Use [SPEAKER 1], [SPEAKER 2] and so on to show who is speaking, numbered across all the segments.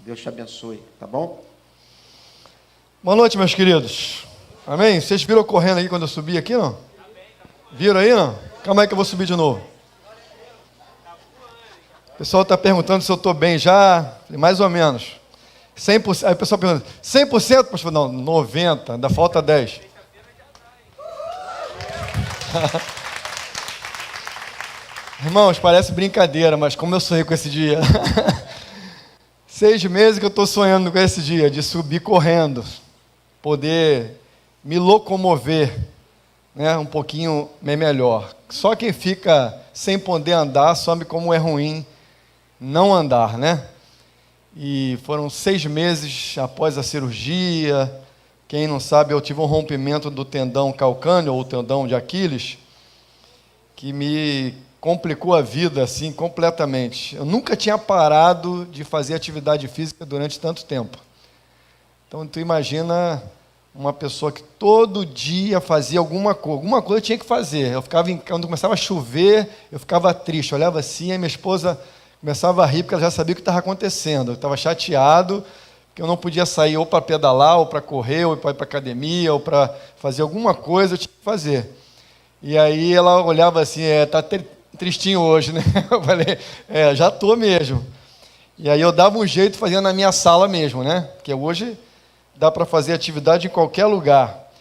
[SPEAKER 1] Deus te abençoe, tá bom?
[SPEAKER 2] Boa noite, meus queridos. Amém? Vocês viram correndo aí quando eu subi aqui, não? Viram aí, não? Calma aí que eu vou subir de novo. O pessoal está perguntando se eu estou bem já. Mais ou menos. 100%. Aí o pessoal pergunta, 100%? Pastor? Não, 90%, ainda falta 10%. Irmãos, parece brincadeira, mas como eu sonhei com esse dia. 6 meses que eu estou sonhando com esse dia, de subir correndo, poder me locomover, né, um pouquinho melhor. Só quem fica sem poder andar sabe como é ruim não andar, né? E foram 6 meses após a cirurgia. Quem não sabe, eu tive um rompimento do tendão calcâneo, ou tendão de Aquiles, que me complicou a vida, assim, completamente. Eu nunca tinha parado de fazer atividade física durante tanto tempo. Então, tu imagina uma pessoa que todo dia fazia alguma coisa eu tinha que fazer. Eu ficava, quando começava a chover, eu ficava triste, eu olhava assim, e minha esposa começava a rir, porque ela já sabia o que estava acontecendo. Eu estava chateado, que eu não podia sair ou para pedalar, ou para correr, ou para ir para academia, ou para fazer alguma coisa, eu tinha que fazer. E aí ela olhava assim, tá tristinho hoje, né? Eu falei, já estou mesmo. E aí eu dava um jeito fazendo na minha sala mesmo, né? Porque hoje dá para fazer atividade em qualquer lugar.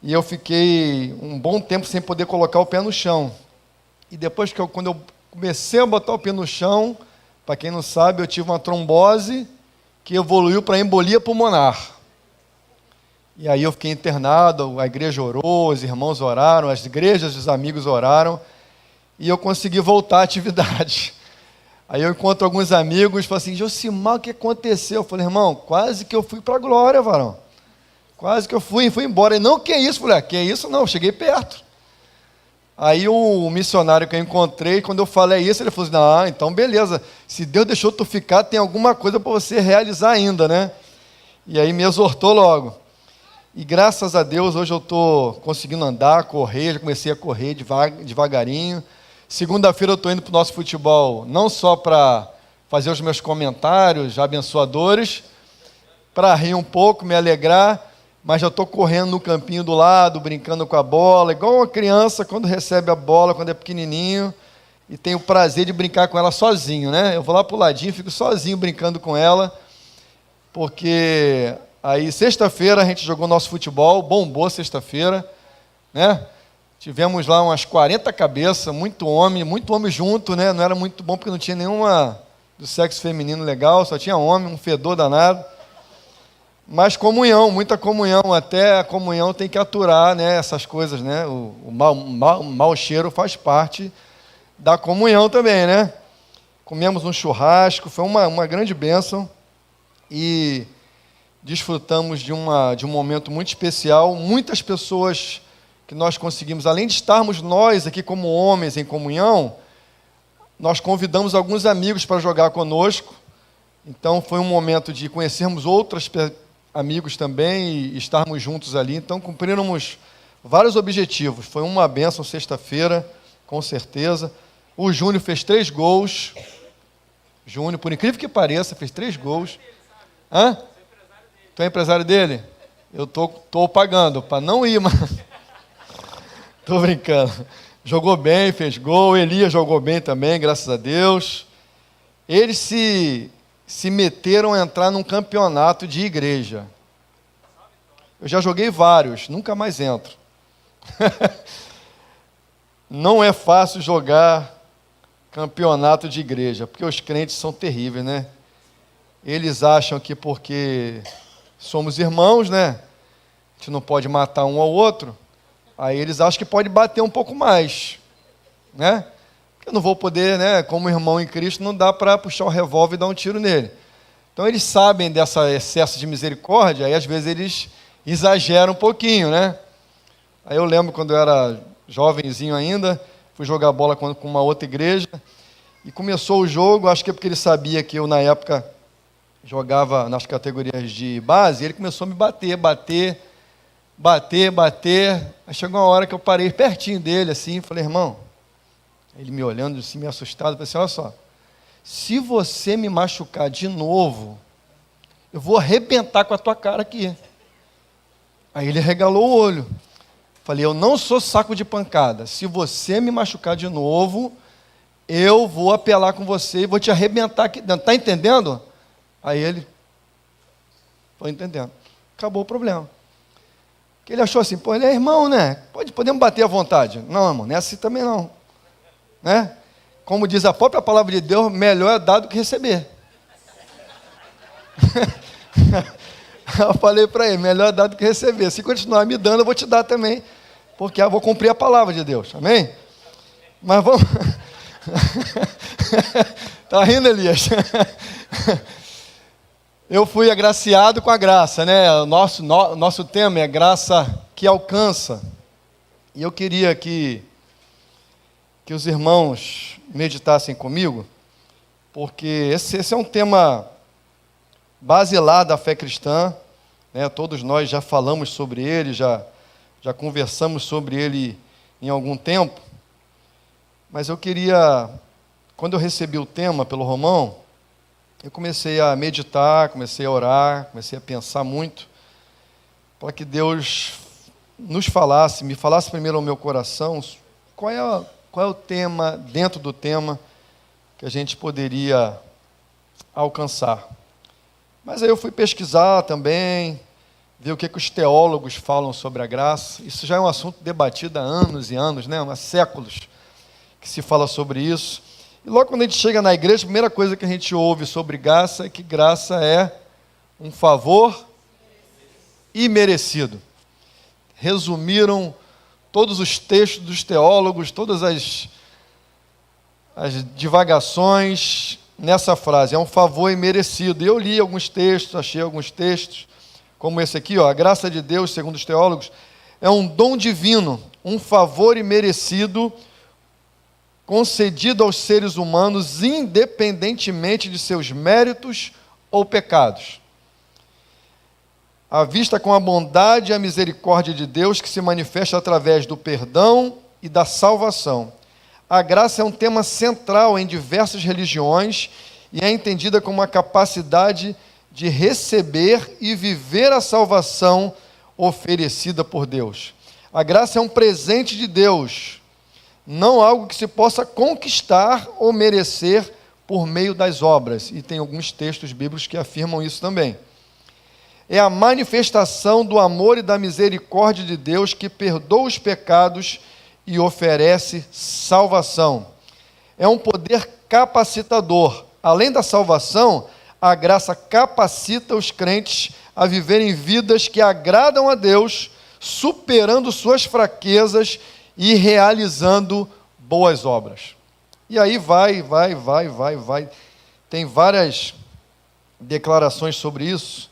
[SPEAKER 2] E eu fiquei um bom tempo sem poder colocar o pé no chão. E depois quando eu comecei a botar o pé no chão, para quem não sabe, eu tive uma trombose que evoluiu para embolia pulmonar. E aí eu fiquei internado, a igreja orou, os irmãos oraram, as igrejas dos amigos oraram, e eu consegui voltar à atividade. Aí eu encontro alguns amigos e falo assim, Josimar, o que aconteceu? Eu falei, irmão, quase que eu fui para a glória, varão. Quase que eu fui embora. Ele, não, que isso? Eu falei, que isso não, eu cheguei perto. Aí o missionário que eu encontrei, quando eu falei isso, ele falou assim, então beleza, se Deus deixou tu ficar, tem alguma coisa para você realizar ainda, né? E aí me exortou logo. E graças a Deus, hoje eu estou conseguindo andar, correr, já comecei a correr devagarinho. Segunda-feira eu estou indo para o nosso futebol, não só para fazer os meus comentários abençoadores, para rir um pouco, me alegrar, mas já estou correndo no campinho do lado, brincando com a bola, igual uma criança quando recebe a bola, quando é pequenininho, e tem o prazer de brincar com ela sozinho, né? Eu vou lá para o ladinho, fico sozinho brincando com ela, porque aí sexta-feira a gente jogou nosso futebol, bombou sexta-feira, né? Tivemos lá umas 40 cabeças, muito homem junto, né? Não era muito bom porque não tinha nenhuma do sexo feminino legal, só tinha homem, um fedor danado. Mas comunhão, muita comunhão, até a comunhão tem que aturar, né, essas coisas, né? O mau cheiro faz parte da comunhão também, né? Comemos um churrasco, foi uma grande bênção e desfrutamos de um momento muito especial. Muitas pessoas que nós conseguimos, além de estarmos nós aqui como homens em comunhão, nós convidamos alguns amigos para jogar conosco. Então foi um momento de conhecermos outros amigos também e estarmos juntos ali. Então cumprimos vários objetivos. Foi uma bênção sexta-feira, com certeza. O Júnior fez 3 gols. Júnior, por incrível que pareça, fez 3 gols. Hã? Tu é empresário dele? Eu tô pagando para não ir, mas tô brincando. Jogou bem, fez gol. Elias jogou bem também, graças a Deus. Eles se meteram a entrar num campeonato de igreja. Eu já joguei vários, nunca mais entro. Não é fácil jogar campeonato de igreja, porque os crentes são terríveis, né? Eles acham que porque somos irmãos, né? A gente não pode matar um ao outro. Aí eles acham que pode bater um pouco mais, né? Eu não vou poder, né? Como irmão em Cristo, não dá para puxar o revólver e dar um tiro nele. Então eles sabem desse excesso de misericórdia, aí às vezes eles exageram um pouquinho, né? Aí eu lembro quando eu era jovenzinho ainda, fui jogar bola com uma outra igreja, e começou o jogo, acho que é porque ele sabia que eu na época jogava nas categorias de base, ele começou a me bater. Aí chegou uma hora que eu parei pertinho dele, assim, falei, irmão, ele me olhando assim, meio assustado, falei assim, olha só, se você me machucar de novo, eu vou arrebentar com a tua cara aqui. Aí ele regalou o olho. Falei, eu não sou saco de pancada. Se você me machucar de novo, eu vou apelar com você e vou te arrebentar aqui dentro. Está entendendo? Aí ele, estou entendendo. Acabou o problema. Porque ele achou assim, pô, ele é irmão, né? Podemos bater à vontade. Não, irmão, não é assim também não. Né? Como diz a própria palavra de Deus, melhor é dar do que receber. Eu falei para ele, melhor dar do que receber. Se continuar me dando, eu vou te dar também. Porque eu vou cumprir a palavra de Deus. Amém? Mas vamos... Está rindo, Elias? Eu fui agraciado com a graça, né? O nosso tema é graça que alcança. E eu queria que os irmãos meditassem comigo, porque esse é um tema basilar da fé cristã, né? Todos nós já falamos sobre ele, já conversamos sobre ele em algum tempo, mas eu queria, quando eu recebi o tema pelo Romão, eu comecei a meditar, comecei a orar, comecei a pensar muito, para que Deus nos falasse, me falasse primeiro ao meu coração, qual é o tema, dentro do tema, que a gente poderia alcançar. Mas aí eu fui pesquisar também, ver o que os teólogos falam sobre a graça. Isso já é um assunto debatido há anos e anos, né? Há séculos que se fala sobre isso. E logo quando a gente chega na igreja, a primeira coisa que a gente ouve sobre graça é que graça é um favor imerecido. Resumiram todos os textos dos teólogos, todas as divagações nessa frase, é um favor imerecido. E eu li alguns textos, achei alguns textos, como esse aqui, a graça de Deus, segundo os teólogos, é um dom divino, um favor imerecido, concedido aos seres humanos, independentemente de seus méritos ou pecados. À vista com a bondade e a misericórdia de Deus que se manifesta através do perdão e da salvação. A graça é um tema central em diversas religiões e é entendida como a capacidade de receber e viver a salvação oferecida por Deus. A graça é um presente de Deus, não algo que se possa conquistar ou merecer por meio das obras. E tem alguns textos bíblicos que afirmam isso também. É a manifestação do amor e da misericórdia de Deus que perdoa os pecados e oferece salvação. É um poder capacitador. Além da salvação, a graça capacita os crentes a viverem vidas que agradam a Deus, superando suas fraquezas e realizando boas obras. E aí vai. Tem várias declarações sobre isso.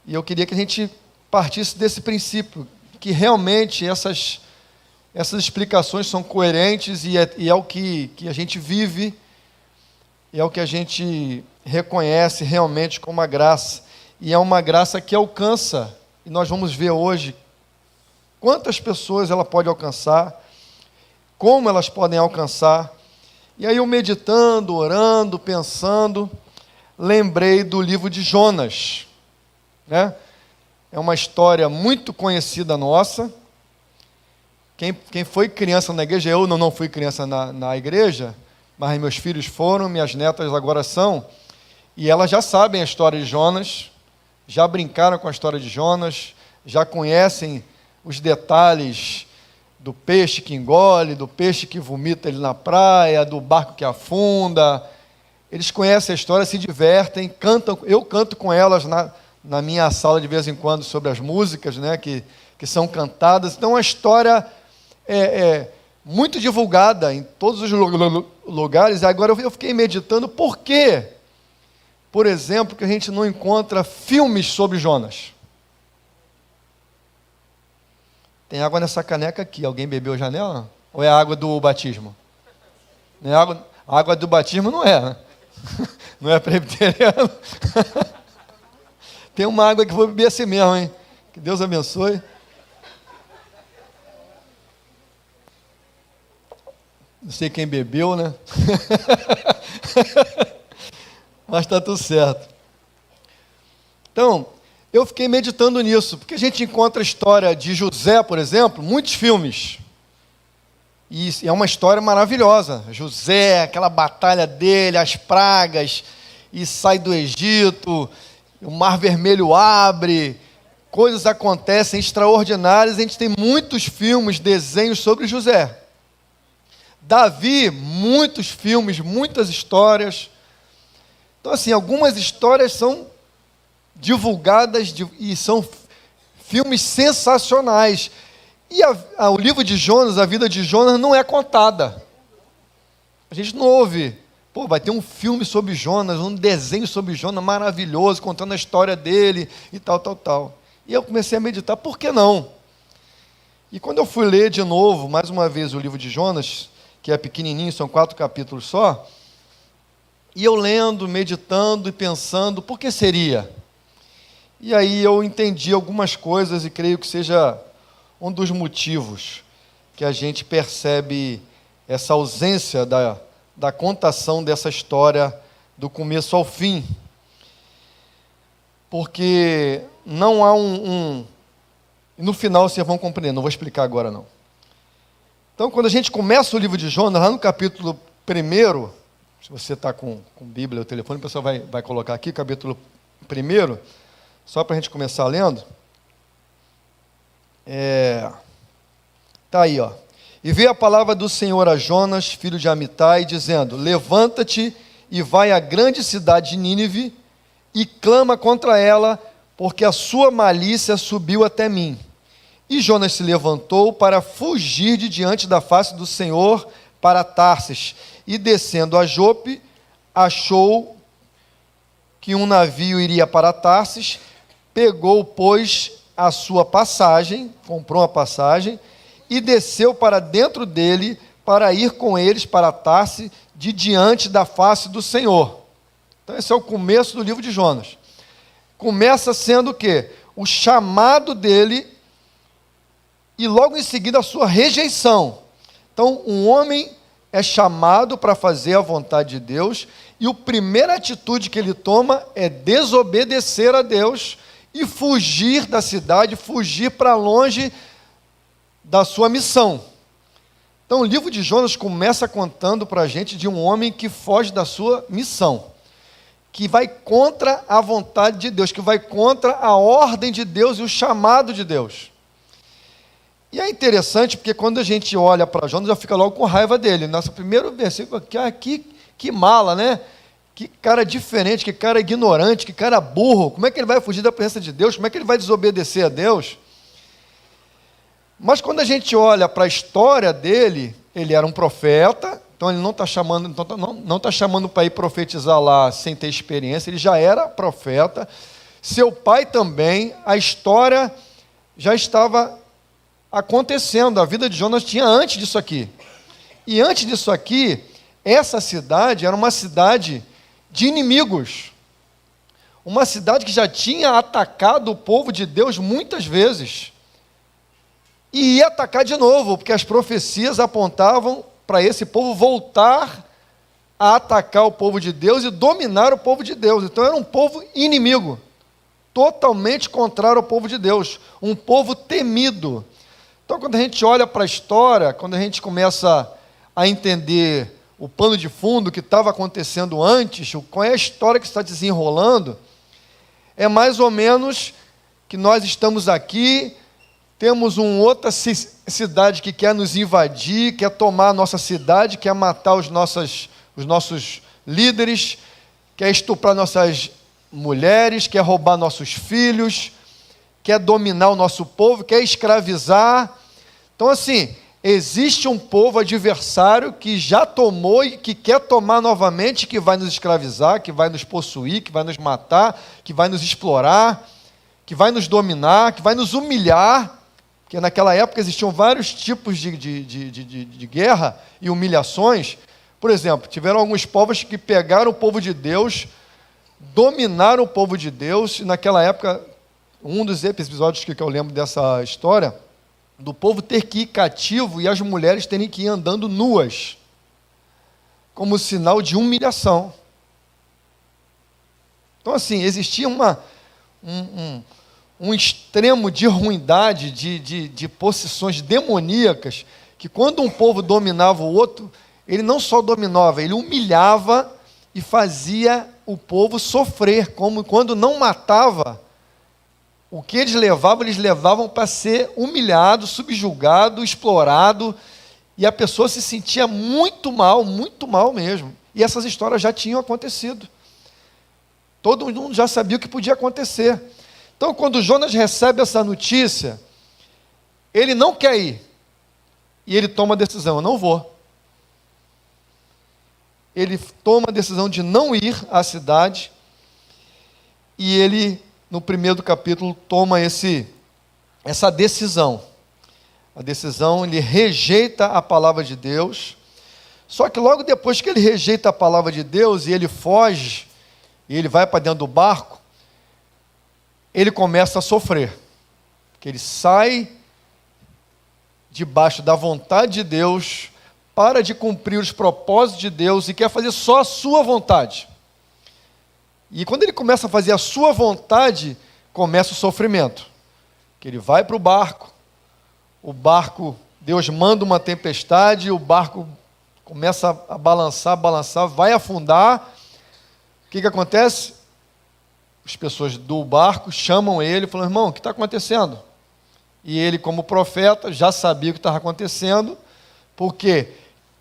[SPEAKER 2] E eu queria que a gente partisse desse princípio, que realmente essas explicações são coerentes e é o que a gente vive, e é o que a gente reconhece realmente como a graça. E é uma graça que alcança, e nós vamos ver hoje quantas pessoas ela pode alcançar, como elas podem alcançar. E aí eu meditando, orando, pensando, lembrei do livro de Jonas, né? É uma história muito conhecida nossa. Quem foi criança na igreja, eu não fui criança na igreja, mas meus filhos foram, minhas netas agora são, e elas já sabem a história de Jonas, já brincaram com a história de Jonas, já conhecem os detalhes do peixe que engole, do peixe que vomita ele na praia, do barco que afunda. Eles conhecem a história, se divertem, cantam. Eu canto com elas na minha sala de vez em quando sobre as músicas, né, que são cantadas. Então a história é muito divulgada em todos os lugares. Agora eu fiquei meditando por quê, por exemplo, que a gente não encontra filmes sobre Jonas. Tem água nessa caneca aqui. Alguém bebeu já nela? Ou é a água do batismo? Não é a água do batismo não é, né? Não é presbiteriano. Tem uma água que eu vou beber assim mesmo, hein? Que Deus abençoe. Não sei quem bebeu, né? Mas está tudo certo. Então, eu fiquei meditando nisso, porque a gente encontra a história de José, por exemplo, muitos filmes. E é uma história maravilhosa. José, aquela batalha dele, as pragas, e sai do Egito, o Mar Vermelho abre, coisas acontecem extraordinárias. A gente tem muitos filmes, desenhos sobre José. Davi, muitos filmes, muitas histórias. Então, assim, algumas histórias são divulgadas e são filmes sensacionais. E o livro de Jonas, a vida de Jonas, não é contada. A gente não ouve, vai ter um filme sobre Jonas, um desenho sobre Jonas maravilhoso, contando a história dele e tal, tal, tal. E eu comecei a meditar, por que não? E quando eu fui ler de novo, mais uma vez, o livro de Jonas, que é pequenininho, são 4 capítulos só, e eu lendo, meditando e pensando, por que seria? E aí eu entendi algumas coisas e creio que seja um dos motivos que a gente percebe essa ausência da contação dessa história do começo ao fim. Porque não há no final vocês vão compreender, não vou explicar agora não. Então, quando a gente começa o livro de Jonas, lá no capítulo 1, se você está com Bíblia ou telefone, o pessoal vai colocar aqui, capítulo 1, só para a gente começar lendo. Está aí, ó. E veio a palavra do Senhor a Jonas, filho de Amitai, dizendo: levanta-te e vai à grande cidade de Nínive e clama contra ela, porque a sua malícia subiu até mim. E Jonas se levantou para fugir de diante da face do Senhor para Tarsis, e descendo a Jope, achou que um navio iria para Tarsis, pegou, pois, a sua passagem, comprou uma passagem, e desceu para dentro dele, para ir com eles para Tarsis, de diante da face do Senhor. Então esse é o começo do livro de Jonas. Começa sendo o quê? O chamado dele, e logo em seguida a sua rejeição. Então um homem é chamado para fazer a vontade de Deus, e a primeira atitude que ele toma é desobedecer a Deus, e fugir da cidade, fugir para longe da sua missão. Então o livro de Jonas começa contando para a gente de um homem que foge da sua missão, que vai contra a vontade de Deus, que vai contra a ordem de Deus e o chamado de Deus. E é interessante porque quando a gente olha para Jonas, já fica logo com raiva dele. Nosso primeiro versículo, que mala, né? Que cara diferente, que cara ignorante, que cara burro. Como é que ele vai fugir da presença de Deus? Como é que ele vai desobedecer a Deus? Mas quando a gente olha para a história dele, ele era um profeta, então ele não está chamando para ir profetizar lá sem ter experiência, ele já era profeta. Seu pai também, a história já estava acontecendo, a vida de Jonas tinha antes disso aqui. E antes disso aqui, essa cidade era uma cidade de inimigos. Uma cidade que já tinha atacado o povo de Deus muitas vezes. E ia atacar de novo, porque as profecias apontavam para esse povo voltar a atacar o povo de Deus e dominar o povo de Deus. Então era um povo inimigo, totalmente contrário ao povo de Deus, um povo temido. Então quando a gente olha para a história, quando a gente começa a entender o pano de fundo que estava acontecendo antes, qual é a história que está desenrolando, é mais ou menos que nós estamos aqui, temos uma outra cidade que quer nos invadir, quer tomar a nossa cidade, quer matar os nossos líderes, quer estuprar nossas mulheres, quer roubar nossos filhos, quer dominar o nosso povo, quer escravizar. Então, assim, existe um povo adversário que já tomou e que quer tomar novamente, que vai nos escravizar, que vai nos possuir, que vai nos matar, que vai nos explorar, que vai nos dominar, que vai nos humilhar. Porque naquela época existiam vários tipos de guerra e humilhações. Por exemplo, tiveram alguns povos que pegaram o povo de Deus, dominaram o povo de Deus. E naquela época, um dos episódios que eu lembro dessa história, do povo ter que ir cativo e as mulheres terem que ir andando nuas, como sinal de humilhação. Então, assim, existia um extremo de ruindade, de possessões demoníacas, que quando um povo dominava o outro, ele não só dominava, ele humilhava e fazia o povo sofrer, como quando não matava, o que eles levavam para ser humilhado, subjugado, explorado, e a pessoa se sentia muito mal mesmo. E essas histórias já tinham acontecido. Todo mundo já sabia o que podia acontecer. Então, quando Jonas recebe essa notícia, ele não quer ir. E ele toma a decisão: eu não vou. Ele toma a decisão de não ir à cidade. E ele, no primeiro capítulo, toma essa decisão. A decisão, ele rejeita a palavra de Deus. Só que logo depois que ele rejeita a palavra de Deus e ele foge, e ele vai para dentro do barco, ele começa a sofrer. Porque ele sai debaixo da vontade de Deus, para de cumprir os propósitos de Deus e quer fazer só a sua vontade. E quando ele começa a fazer a sua vontade, começa o sofrimento. Que ele vai para o barco, Deus manda uma tempestade, o barco começa a balançar, vai afundar. O que acontece? As pessoas do barco chamam ele e falam: irmão, o que está acontecendo? E ele, como profeta, já sabia o que estava acontecendo, porque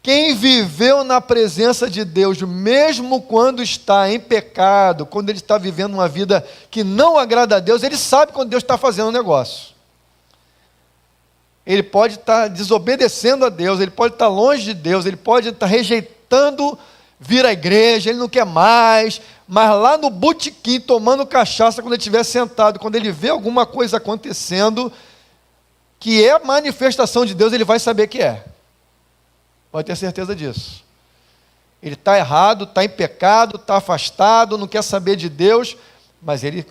[SPEAKER 2] quem viveu na presença de Deus, mesmo quando está em pecado, quando ele está vivendo uma vida que não agrada a Deus, ele sabe quando Deus está fazendo um negócio. Ele pode estar desobedecendo a Deus, ele pode estar longe de Deus, ele pode estar rejeitando vir à igreja, ele não quer mais, mas lá no botequim, tomando cachaça, quando ele estiver sentado, quando ele vê alguma coisa acontecendo, que é manifestação de Deus, ele vai saber que é. Pode ter certeza disso. Ele está errado, está em pecado, está afastado, não quer saber de Deus, mas ele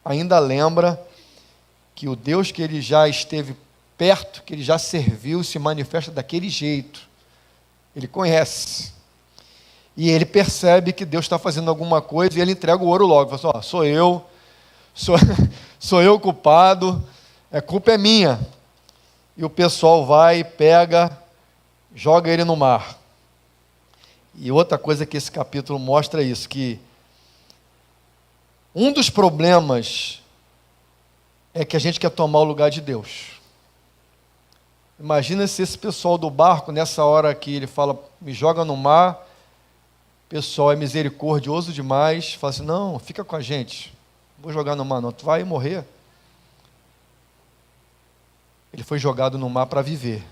[SPEAKER 2] ainda lembra que o Deus que ele já esteve perto, que ele já serviu, se manifesta daquele jeito. Ele conhece. E ele percebe que Deus está fazendo alguma coisa e ele entrega o ouro logo. Fala assim: sou eu o culpado, a culpa é minha. E o pessoal vai, pega, joga ele no mar. E outra coisa que esse capítulo mostra é isso, que um dos problemas é que a gente quer tomar o lugar de Deus. Imagina se esse pessoal do barco, nessa hora que ele fala, me joga no mar, o pessoal é misericordioso demais, fala assim: não, fica com a gente, não vou jogar no mar não, tu vai morrer. Ele foi jogado no mar para viver.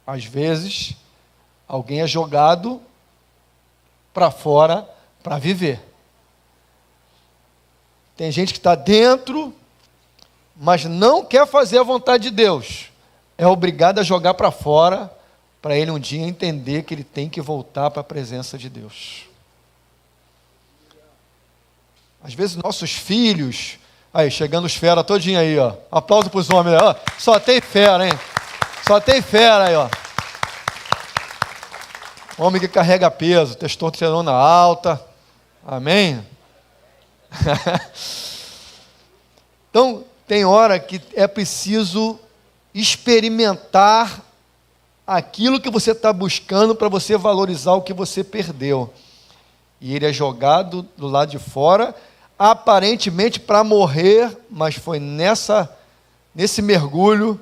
[SPEAKER 2] Às vezes, alguém é jogado para fora para viver. Tem gente que está dentro, mas não quer fazer a vontade de Deus. É obrigado a jogar para fora, para ele um dia entender que ele tem que voltar para a presença de Deus. Às vezes nossos filhos, aí chegando os fera todinho aí, ó. Aplauso para os homens, ó. Só tem fera, hein? Só tem fera aí, ó. Homem que carrega peso, testosterona alta. Amém? Então, tem hora que é preciso experimentar aquilo que você está buscando para você valorizar o que você perdeu. E ele é jogado do lado de fora, aparentemente para morrer, mas foi nesse mergulho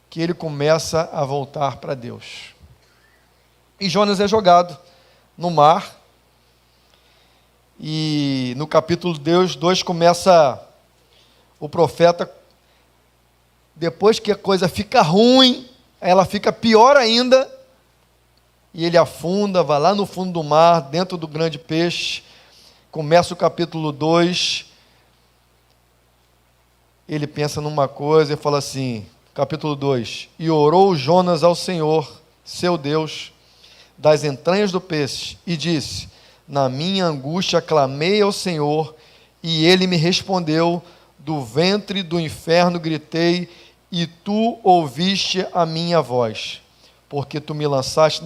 [SPEAKER 2] que ele começa a voltar para Deus. E Jonas é jogado no mar. E no capítulo 2 começa o profeta, depois que a coisa fica ruim, ela fica pior ainda, e ele afunda, vai lá no fundo do mar, dentro do grande peixe. Começa o capítulo 2, ele pensa numa coisa e fala assim, capítulo 2, e orou Jonas ao Senhor, seu Deus, das entranhas do peixe, e disse, na minha angústia clamei ao Senhor, e ele me respondeu, do ventre do inferno gritei, e tu ouviste a minha voz, porque tu me lançaste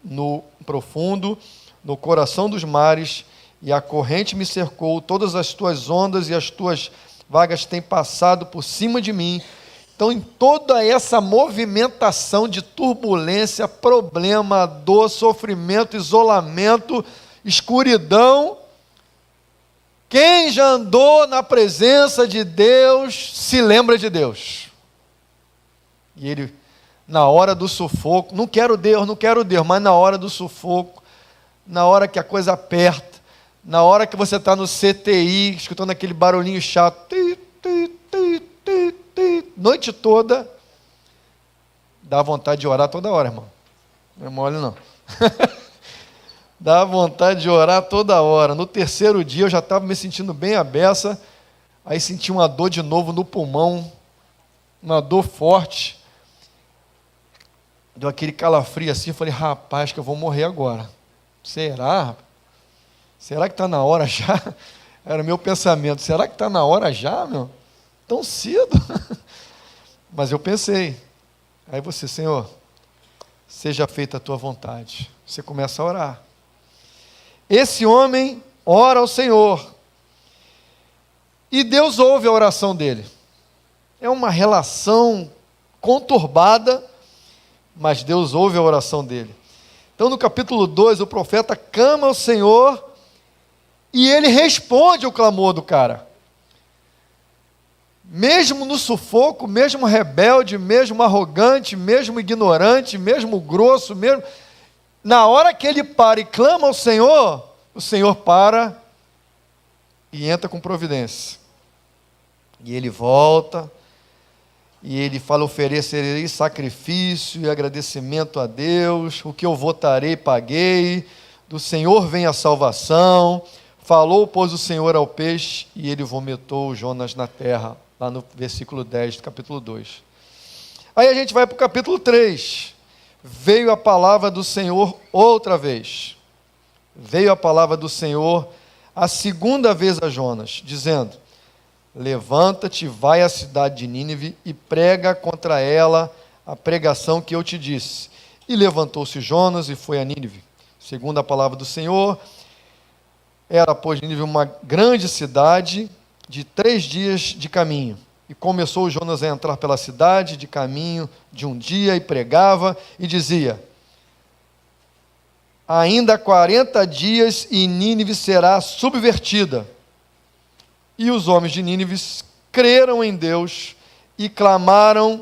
[SPEAKER 2] no profundo, no coração dos mares, e a corrente me cercou, todas as tuas ondas e as tuas vagas têm passado por cima de mim. Então, em toda essa movimentação de turbulência, problema, dor, sofrimento, isolamento, escuridão, quem já andou na presença de Deus se lembra de Deus. E ele, na hora do sufoco, não quero Deus, mas na hora do sufoco, na hora que a coisa aperta, na hora que você está no CTI, escutando aquele barulhinho chato, noite toda, dá vontade de orar toda hora, irmão. Não é mole, não. Dá vontade de orar toda hora. No terceiro dia eu já estava me sentindo bem à beça, aí senti uma dor de novo no pulmão, uma dor forte. Deu aquele calafrio assim, eu falei, rapaz, acho que eu vou morrer agora. Será? Será que está na hora já? Era o meu pensamento, será que está na hora já, meu? Tão cedo? Mas eu pensei, aí você, Senhor, seja feita a tua vontade. Você começa a orar. Esse homem ora ao Senhor, e Deus ouve a oração dele. É uma relação conturbada, mas Deus ouve a oração dele. Então, no capítulo 2, o profeta clama ao Senhor, e ele responde ao clamor do cara. Mesmo no sufoco, mesmo rebelde, mesmo arrogante, mesmo ignorante, mesmo grosso, mesmo... Na hora que ele para e clama ao Senhor, o Senhor para e entra com providência. E ele volta, e ele fala, oferecerei sacrifício e agradecimento a Deus, o que eu votarei, paguei, do Senhor vem a salvação. Falou, pois, o Senhor ao peixe, e ele vomitou Jonas na terra, lá no versículo 10 do capítulo 2. Aí a gente vai para o capítulo 3. Veio a palavra do Senhor outra vez. Veio a palavra do Senhor a segunda vez a Jonas, dizendo, levanta-te, vai à cidade de Nínive e prega contra ela a pregação que eu te disse. E levantou-se Jonas e foi a Nínive. Segundo a palavra do Senhor, era, pois, Nínive uma grande cidade de 3 dias de caminho. E começou Jonas a entrar pela cidade de caminho de um dia e pregava e dizia, ainda 40 dias e Nínive será subvertida. E os homens de Nínive creram em Deus e proclamaram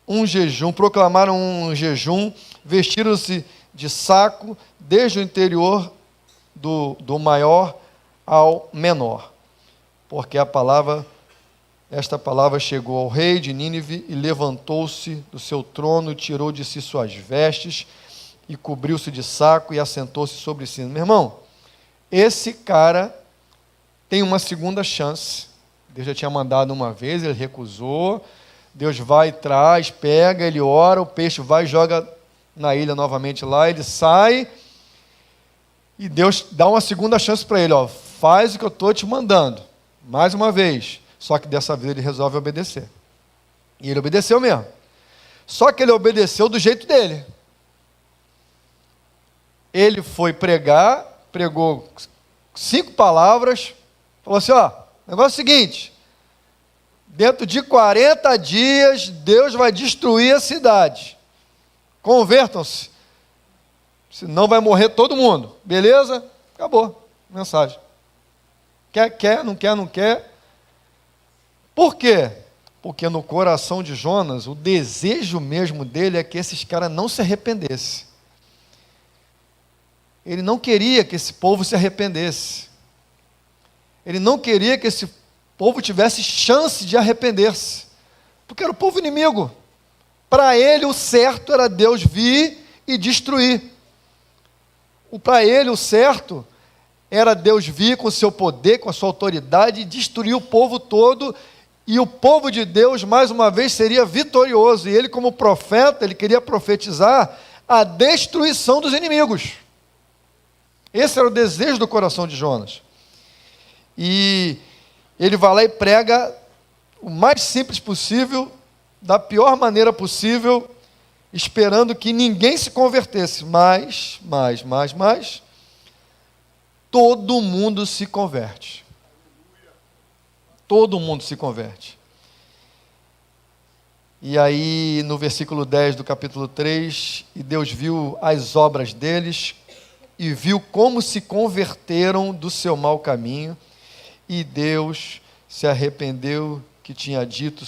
[SPEAKER 2] um jejum, vestiram-se de saco, desde o interior do maior ao menor. Porque esta palavra chegou ao rei de Nínive e levantou-se do seu trono, tirou de si suas vestes e cobriu-se de saco e assentou-se sobre si. Meu irmão, esse cara tem uma segunda chance. Deus já tinha mandado uma vez, ele recusou. Deus vai e traz, pega, ele ora, o peixe vai e joga na ilha novamente lá, ele sai e Deus dá uma segunda chance para ele, faz o que eu estou te mandando, mais uma vez. Só que dessa vez ele resolve obedecer. E ele obedeceu mesmo. Só que ele obedeceu do jeito dele. Ele foi pregar, pregou 5 palavras, falou assim, negócio é o seguinte, dentro de 40 dias, Deus vai destruir a cidade. Convertam-se, senão vai morrer todo mundo. Beleza? Acabou. Mensagem. Quer, não quer, não quer. Por quê? Porque no coração de Jonas, o desejo mesmo dele é que esses caras não se arrependessem. Ele não queria que esse povo se arrependesse. Ele não queria que esse povo tivesse chance de arrepender-se. Porque era o povo inimigo. Para ele, o certo era Deus vir e destruir. Para ele, o certo era Deus vir com o seu poder, com a sua autoridade e destruir o povo todo. E o povo de Deus, mais uma vez, seria vitorioso. E ele, como profeta, ele queria profetizar a destruição dos inimigos. Esse era o desejo do coração de Jonas. E ele vai lá e prega o mais simples possível, da pior maneira possível, esperando que ninguém se convertesse. Mas, todo mundo se converte. Todo mundo se converte. E aí, no versículo 10 do capítulo 3, e Deus viu as obras deles, e viu como se converteram do seu mau caminho, e Deus se arrependeu que tinha dito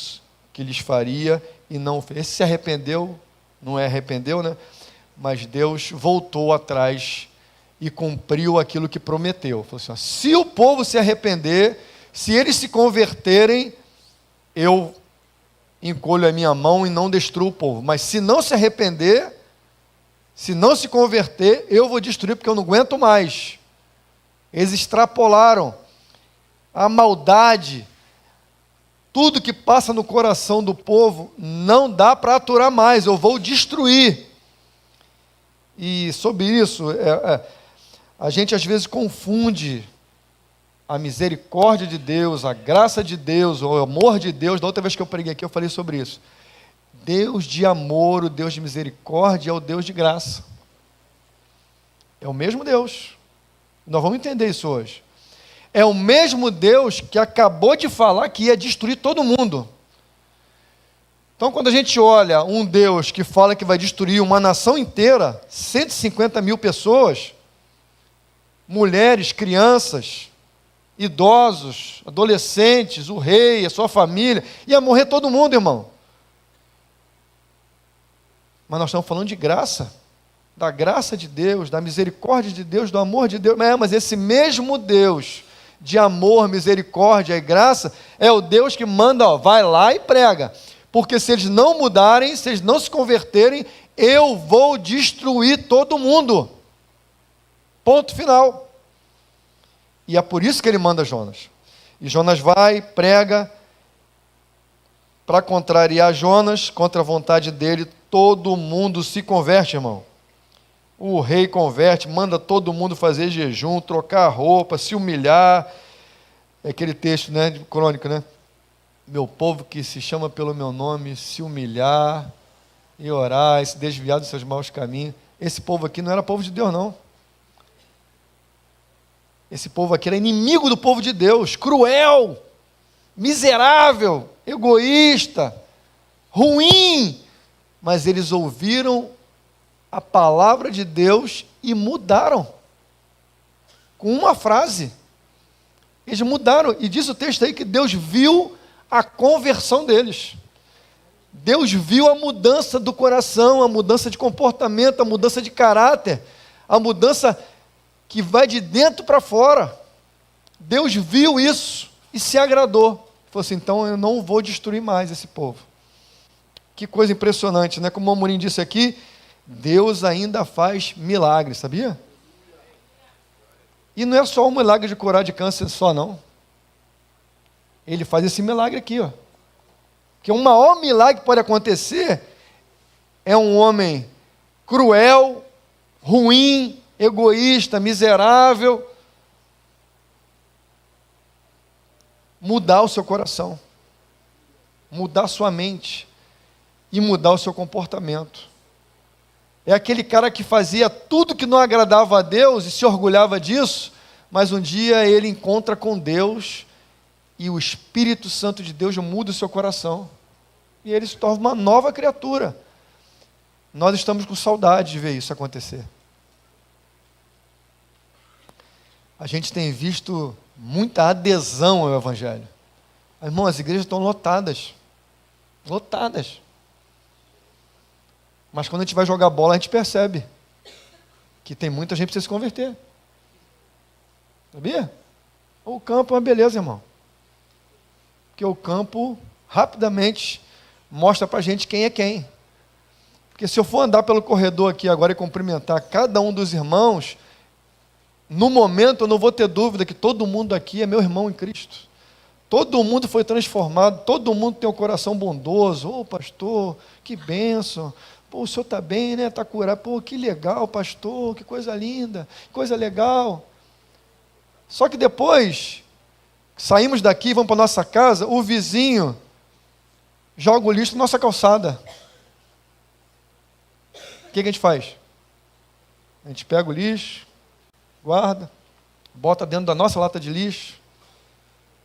[SPEAKER 2] que lhes faria, e não fez. Esse se arrependeu, não é arrependeu, né? Mas Deus voltou atrás e cumpriu aquilo que prometeu. Falou assim, ó, se o povo se arrepender, se eles se converterem, eu encolho a minha mão e não destruo o povo. Mas se não se arrepender, se não se converter, eu vou destruir, porque eu não aguento mais. Eles extrapolaram a maldade, tudo que passa no coração do povo, não dá para aturar mais, eu vou destruir. E sobre isso, a gente às vezes confunde a misericórdia de Deus, a graça de Deus, o amor de Deus. Da outra vez que eu preguei aqui, eu falei sobre isso. Deus de amor, o Deus de misericórdia, é o Deus de graça. É o mesmo Deus. Nós vamos entender isso hoje. É o mesmo Deus que acabou de falar que ia destruir todo mundo. Então, quando a gente olha um Deus que fala que vai destruir uma nação inteira, 150 mil pessoas, mulheres, crianças, idosos, adolescentes, o rei, a sua família, ia morrer todo mundo, irmão. Mas nós estamos falando de graça, da graça de Deus, da misericórdia de Deus, do amor de Deus. Mas esse mesmo Deus de amor, misericórdia e graça é o Deus que manda, ó, vai lá e prega. Porque se eles não mudarem, se eles não se converterem, eu vou destruir todo mundo. Ponto final. E é por isso que ele manda Jonas. E Jonas vai, prega, para contrariar Jonas, contra a vontade dele, todo mundo se converte, irmão. O rei converte, manda todo mundo fazer jejum, trocar roupa, se humilhar. É aquele texto, né, de Crônica, né? Meu povo que se chama pelo meu nome, se humilhar e orar, e se desviar dos seus maus caminhos. Esse povo aqui não era povo de Deus, não. Esse povo aqui era inimigo do povo de Deus, cruel, miserável, egoísta, ruim. Mas eles ouviram a palavra de Deus e mudaram. Com uma frase. Eles mudaram. E diz o texto aí que Deus viu a conversão deles. Deus viu a mudança do coração, a mudança de comportamento, a mudança de caráter, a mudança que vai de dentro para fora. Deus viu isso e se agradou. Falou assim, então eu não vou destruir mais esse povo. Que coisa impressionante, né? Como o Amorim disse aqui, Deus ainda faz milagres, sabia? E não é só um milagre de curar de câncer só, não. Ele faz esse milagre aqui, ó. Que o maior milagre que pode acontecer é um homem cruel, ruim, egoísta, miserável, mudar o seu coração, mudar sua mente e mudar o seu comportamento. É aquele cara que fazia tudo que não agradava a Deus e se orgulhava disso, mas um dia ele encontra com Deus e o Espírito Santo de Deus muda o seu coração. E ele se torna uma nova criatura. Nós estamos com saudade de ver isso acontecer. A gente tem visto muita adesão ao Evangelho. Irmão, as igrejas estão lotadas. Lotadas. Mas quando a gente vai jogar bola, a gente percebe que tem muita gente que precisa se converter. Sabia? O campo é uma beleza, irmão. Porque o campo, rapidamente, mostra para a gente quem é quem. Porque se eu for andar pelo corredor aqui agora e cumprimentar cada um dos irmãos, no momento eu não vou ter dúvida que todo mundo aqui é meu irmão em Cristo. Todo mundo foi transformado, todo mundo tem um coração bondoso. Ô, pastor, que bênção. Pô, o senhor está bem, né? Está curado. Pô, que legal, pastor, que coisa linda, que coisa legal. Só que depois, saímos daqui, vamos para a nossa casa, o vizinho joga o lixo na nossa calçada. O que a gente faz? A gente pega o lixo, guarda, bota dentro da nossa lata de lixo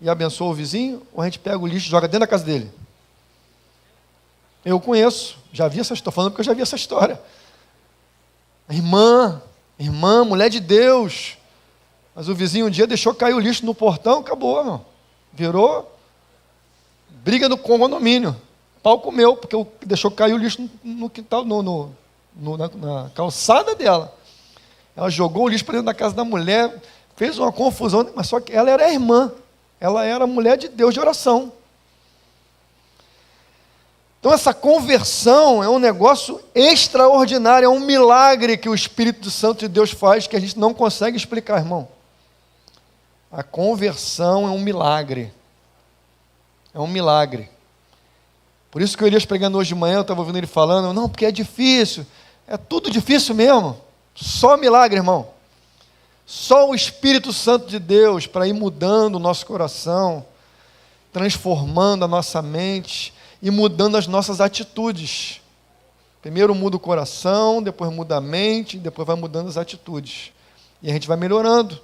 [SPEAKER 2] e abençoa o vizinho, ou a gente pega o lixo e joga dentro da casa dele? Eu conheço, já vi essa história, estou falando porque eu já vi essa história. Irmã, mulher de Deus, mas o vizinho um dia deixou cair o lixo no portão, acabou, irmão. Virou briga no condomínio. Pau comeu, porque deixou cair o lixo no quintal, na calçada dela. Ela jogou o lixo para dentro da casa da mulher, fez uma confusão, mas só que ela era irmã, ela era mulher de Deus de oração. Então essa conversão é um negócio extraordinário, é um milagre que o Espírito Santo de Deus faz que a gente não consegue explicar, irmão. A conversão é um milagre. É um milagre. Por isso que o Elias pregando hoje de manhã, eu estava ouvindo ele falando, não, porque é difícil. É tudo difícil mesmo. Só milagre, irmão. Só o Espírito Santo de Deus para ir mudando o nosso coração, transformando a nossa mente e mudando as nossas atitudes. Primeiro muda o coração, depois muda a mente, depois vai mudando as atitudes. E a gente vai melhorando.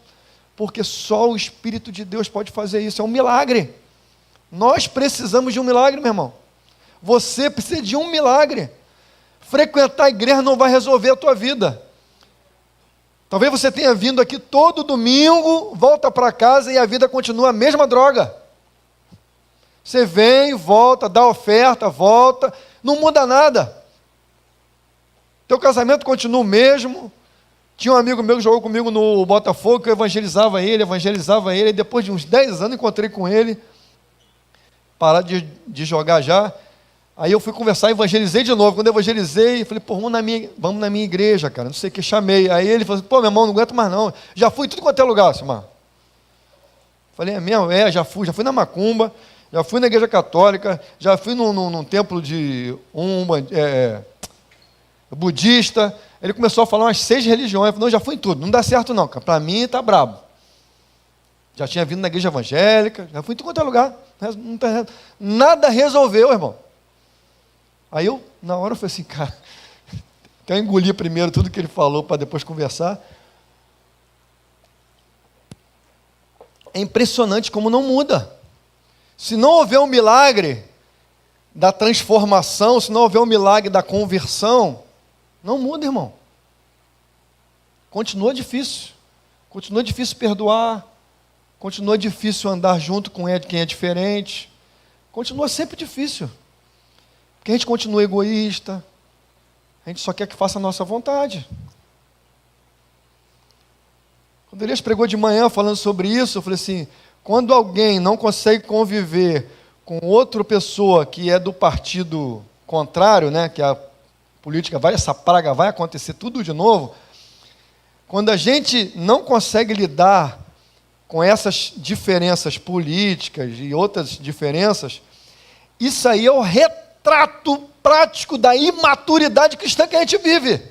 [SPEAKER 2] Porque só o Espírito de Deus pode fazer isso. É um milagre. Nós precisamos de um milagre, meu irmão. Você precisa de um milagre. Frequentar a igreja não vai resolver a tua vida. Talvez você tenha vindo aqui todo domingo, volta para casa e a vida continua a mesma droga. Você vem, volta, dá oferta, volta, não muda nada. Teu casamento continua o mesmo. Tinha um amigo meu que jogou comigo no Botafogo, que eu evangelizava ele, e depois de uns 10 anos encontrei com ele, parar de jogar já. Aí eu fui conversar, evangelizei de novo. Quando eu evangelizei, falei, pô, vamos na minha igreja, cara, não sei o que, chamei. Aí ele falou assim, pô, meu irmão, não aguento mais não, já fui tudo quanto é lugar, Silmar. Falei, é mesmo? Já fui na Macumba, já fui na igreja católica, já fui num templo de budista. Ele começou a falar umas 6 religiões, eu falei, não, já fui em tudo, não dá certo não, cara, para mim tá brabo. Já tinha vindo na igreja evangélica, já fui em tudo quanto é lugar, nada resolveu, irmão. Aí eu, na hora, eu falei assim, cara, quero engolir primeiro tudo que ele falou para depois conversar. É impressionante como não muda. Se não houver um milagre da transformação, se não houver um milagre da conversão, não muda, irmão. Continua difícil perdoar, continua difícil andar junto com quem é diferente, continua sempre difícil. Porque a gente continua egoísta, a gente só quer que faça a nossa vontade. Quando Elias pregou de manhã falando sobre isso, eu falei assim, quando alguém não consegue conviver com outra pessoa que é do partido contrário, né, que a política essa praga vai acontecer tudo de novo, quando a gente não consegue lidar com essas diferenças políticas e outras diferenças, isso aí é o retrato prático da imaturidade cristã que a gente vive.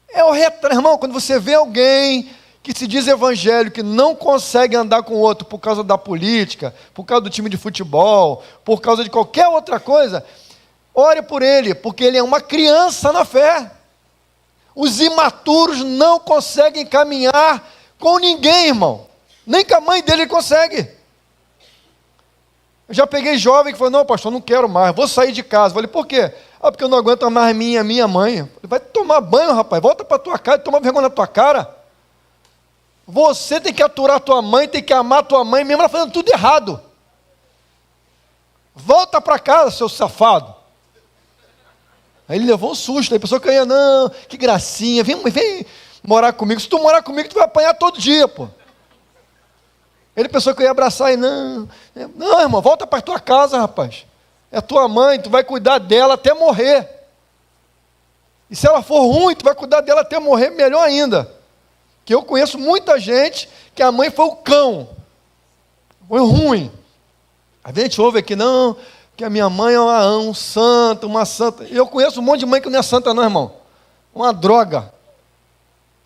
[SPEAKER 2] É o retrato, irmão, quando você vê alguém que se diz evangélico, que não consegue andar com o outro por causa da política, por causa do time de futebol, por causa de qualquer outra coisa, ore por ele, porque ele é uma criança na fé. Os imaturos não conseguem caminhar com ninguém, irmão. Nem com a mãe dele consegue. Eu já peguei jovem que falou, não, pastor, não quero mais, vou sair de casa. Eu falei, por quê? Porque eu não aguento mais minha mãe. Eu falei, vai tomar banho, rapaz, volta para tua casa e toma vergonha na tua cara. Você tem que aturar tua mãe, tem que amar tua mãe, mesmo ela fazendo tudo errado. Volta para casa, seu safado. Aí ele levou um susto, aí a pessoa caía, não, que gracinha, vem morar comigo. Se tu morar comigo, tu vai apanhar todo dia, pô. Ele pensou que eu ia abraçar e não, irmão, volta para tua casa, rapaz. É tua mãe, tu vai cuidar dela até morrer. E se ela for ruim, tu vai cuidar dela até morrer, melhor ainda. Que eu conheço muita gente que a mãe foi o cão. Foi ruim. A gente ouve aqui, não, que a minha mãe é uma santa. Eu conheço um monte de mãe que não é santa não, irmão. Uma droga.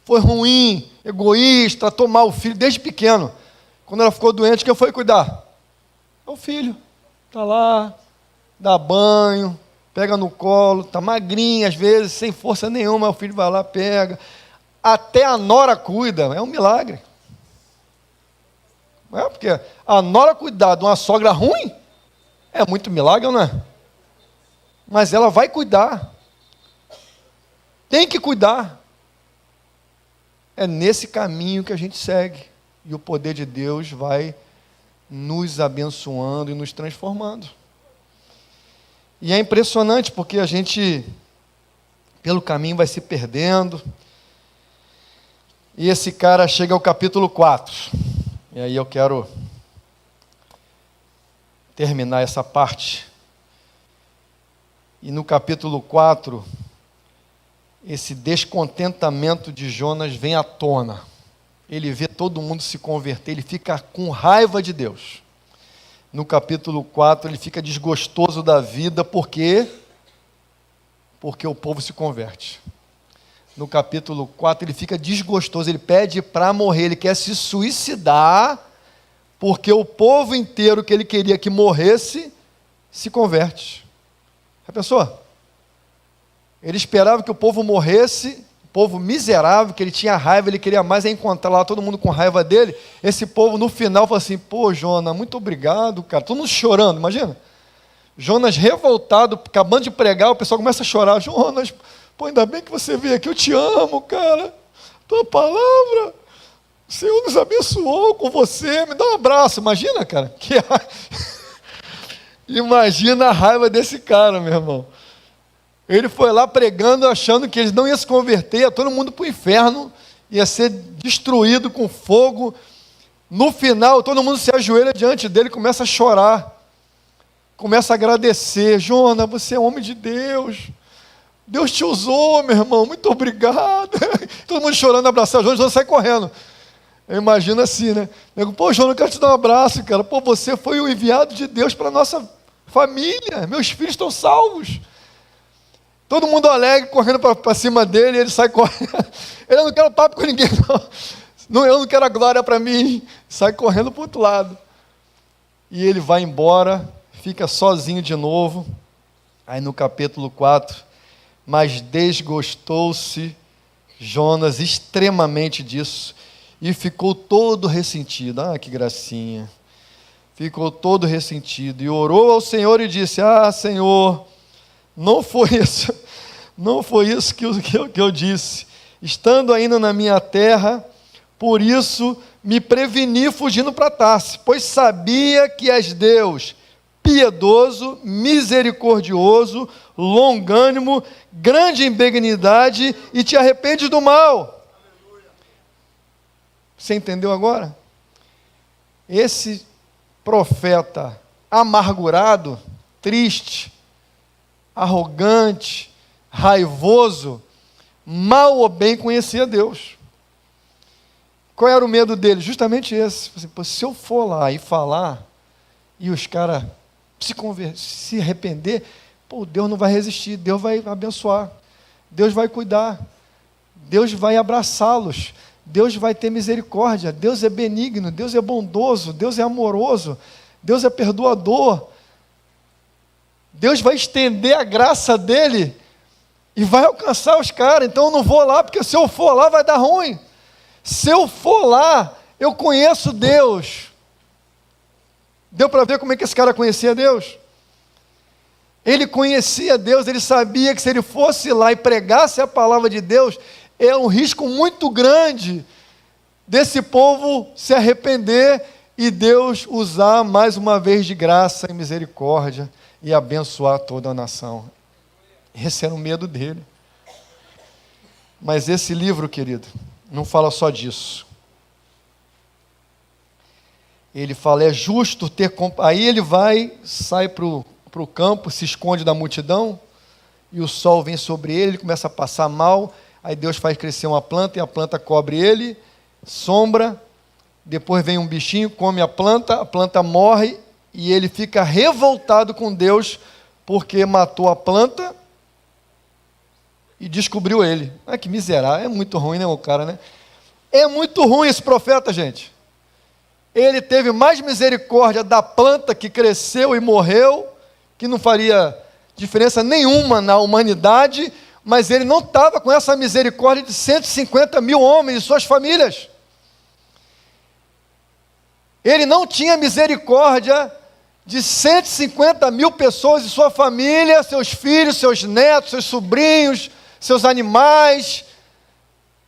[SPEAKER 2] Foi ruim, egoísta, tratou mal o filho desde pequeno. Quando ela ficou doente, quem foi cuidar? É o filho. Está lá, dá banho, pega no colo, está magrinha às vezes, sem força nenhuma, o filho vai lá, pega. até a nora cuida, é um milagre. Não é? Porque a nora cuidar de uma sogra ruim, é muito milagre, não é? Mas ela vai cuidar. Tem que cuidar. É nesse caminho que a gente segue. E o poder de Deus vai nos abençoando e nos transformando. E é impressionante porque a gente, pelo caminho, vai se perdendo. E esse cara chega ao capítulo 4. E aí eu quero terminar essa parte. E no capítulo 4, esse descontentamento de Jonas vem à tona. Ele vê todo mundo se converter, ele fica com raiva de Deus. No capítulo 4, ele fica desgostoso da vida, por quê? Porque o povo se converte. No capítulo 4, ele fica desgostoso, ele pede para morrer, ele quer se suicidar, porque o povo inteiro que ele queria que morresse, se converte. Já pensou? Ele esperava que o povo morresse, povo miserável, que ele tinha raiva, ele queria mais encontrar lá todo mundo com raiva dele. Esse povo no final falou assim: pô, Jonas, muito obrigado, cara. Todo mundo chorando, imagina. Jonas revoltado, acabando de pregar, o pessoal começa a chorar. Jonas, pô, ainda bem que você veio aqui, eu te amo, cara. Tua palavra, o Senhor nos abençoou com você, me dá um abraço. Imagina, cara. Imagina a raiva desse cara, meu irmão. Ele foi lá pregando, achando que eles não iam se converter, ia todo mundo para o inferno, ia ser destruído com fogo. No final, todo mundo se ajoelha diante dele, começa a chorar, começa a agradecer. Jonas, você é homem de Deus. Deus te usou, meu irmão, muito obrigado. Todo mundo chorando, abraçando. Jonas sai correndo. Eu imagino assim, né? Eu digo, pô, Jonas, eu quero te dar um abraço, cara. Pô, você foi o enviado de Deus para a nossa família. Meus filhos estão salvos. Todo mundo alegre, correndo para cima dele, ele sai correndo. Ele não quer papo com ninguém, não. Eu não quero a glória para mim. Sai correndo para o outro lado. E ele vai embora, fica sozinho de novo. Aí no capítulo 4, mas desgostou-se Jonas extremamente disso e ficou todo ressentido. Ah, que gracinha. Ficou todo ressentido e orou ao Senhor e disse: ah, Senhor, não foi isso que eu disse. Estando ainda na minha terra, por isso me preveni fugindo para Tarsis, pois sabia que és Deus, piedoso, misericordioso, longânimo, grande em benignidade e te arrependes do mal. Você entendeu agora? Esse profeta amargurado, triste, arrogante, raivoso, mal ou bem conhecia Deus. Qual era o medo dele? Justamente esse. Se eu for lá e falar, e os caras se arrepender, pô, Deus não vai resistir, Deus vai abençoar, Deus vai cuidar, Deus vai abraçá-los, Deus vai ter misericórdia, Deus é benigno, Deus é bondoso, Deus é amoroso, Deus é perdoador. Deus vai estender a graça dele e vai alcançar os caras. Então eu não vou lá, porque se eu for lá vai dar ruim. Se eu for lá, eu conheço Deus. Deu para ver como é que esse cara conhecia Deus? Ele conhecia Deus, ele sabia que se ele fosse lá e pregasse a palavra de Deus, é um risco muito grande desse povo se arrepender e Deus usar mais uma vez de graça e misericórdia e abençoar toda a nação. Esse era o medo dele. Mas esse livro, querido, não fala só disso. Ele fala, é justo ter... Aí ele sai para o campo, se esconde da multidão, e o sol vem sobre ele, ele começa a passar mal, aí Deus faz crescer uma planta, e a planta cobre ele, sombra, depois vem um bichinho, come a planta morre, e ele fica revoltado com Deus, porque matou a planta, e descobriu ele. Ah, que miserável, é muito ruim, né, o cara, né? É muito ruim esse profeta, gente. Ele teve mais misericórdia da planta que cresceu e morreu, que não faria diferença nenhuma na humanidade, Mas ele não estava com essa misericórdia de 150 mil homens e suas famílias. Ele não tinha misericórdia de 150 mil pessoas e sua família, seus filhos, seus netos, seus sobrinhos, seus animais.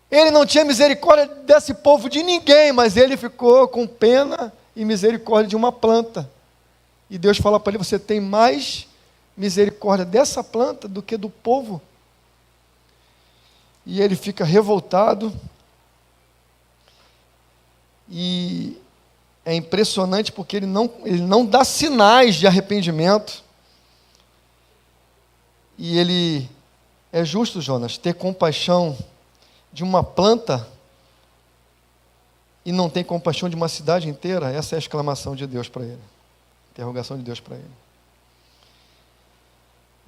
[SPEAKER 2] Ele não tinha misericórdia desse povo de ninguém, mas ele ficou com pena e misericórdia de uma planta. E Deus fala para ele: você tem mais misericórdia dessa planta do que do povo? E ele fica revoltado. E é impressionante porque ele não dá sinais de arrependimento. E ele é justo, Jonas, ter compaixão de uma planta e não tem compaixão de uma cidade inteira? Essa é a exclamação de Deus para ele. Interrogação de Deus para ele.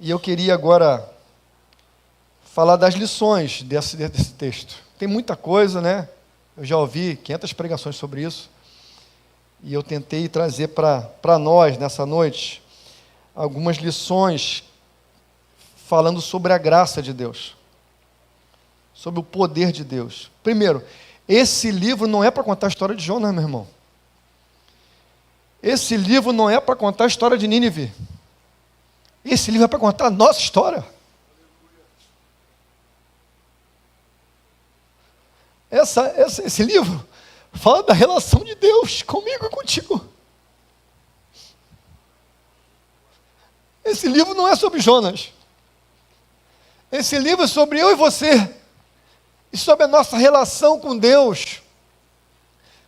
[SPEAKER 2] E eu queria agora falar das lições desse texto. Tem muita coisa, né? Eu já ouvi 500 pregações sobre isso. E eu tentei trazer para nós, nessa noite, algumas lições falando sobre a graça de Deus. Sobre o poder de Deus. Primeiro, esse livro não é para contar a história de Jonas, meu irmão. Esse livro não é para contar a história de Nínive. Esse livro é para contar a nossa história. Esse livro fala da relação de Deus comigo e contigo. Esse livro não é sobre Jonas. Esse livro é sobre eu e você. E sobre a nossa relação com Deus.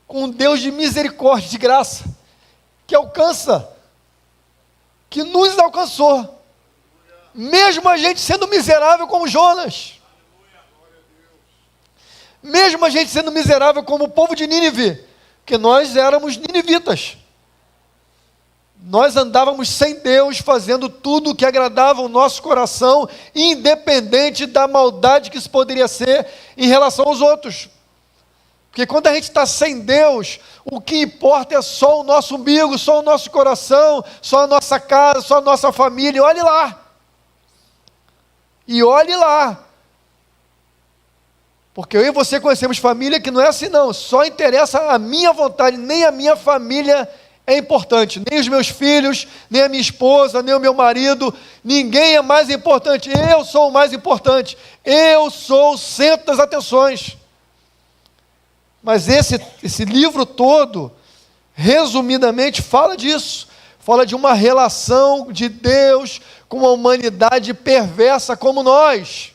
[SPEAKER 2] Com um Deus de misericórdia, de graça. Que alcança. Que nos alcançou. Mesmo a gente sendo miserável como Jonas. Mesmo a gente sendo miserável como o povo de Nínive, porque nós éramos ninivitas. Nós andávamos sem Deus, fazendo tudo o que agradava o nosso coração, independente da maldade que isso poderia ser em relação aos outros. Porque quando a gente está sem Deus, o que importa é só o nosso umbigo, só o nosso coração, só a nossa casa, só a nossa família. E olhe lá. E olhe lá. Porque eu e você conhecemos família que não é assim não, só interessa a minha vontade, nem a minha família é importante, nem os meus filhos, nem a minha esposa, nem o meu marido, ninguém é mais importante, eu sou o mais importante, eu sou o centro das atenções. Mas esse livro todo, resumidamente, fala disso, fala de uma relação de Deus com uma humanidade perversa como nós.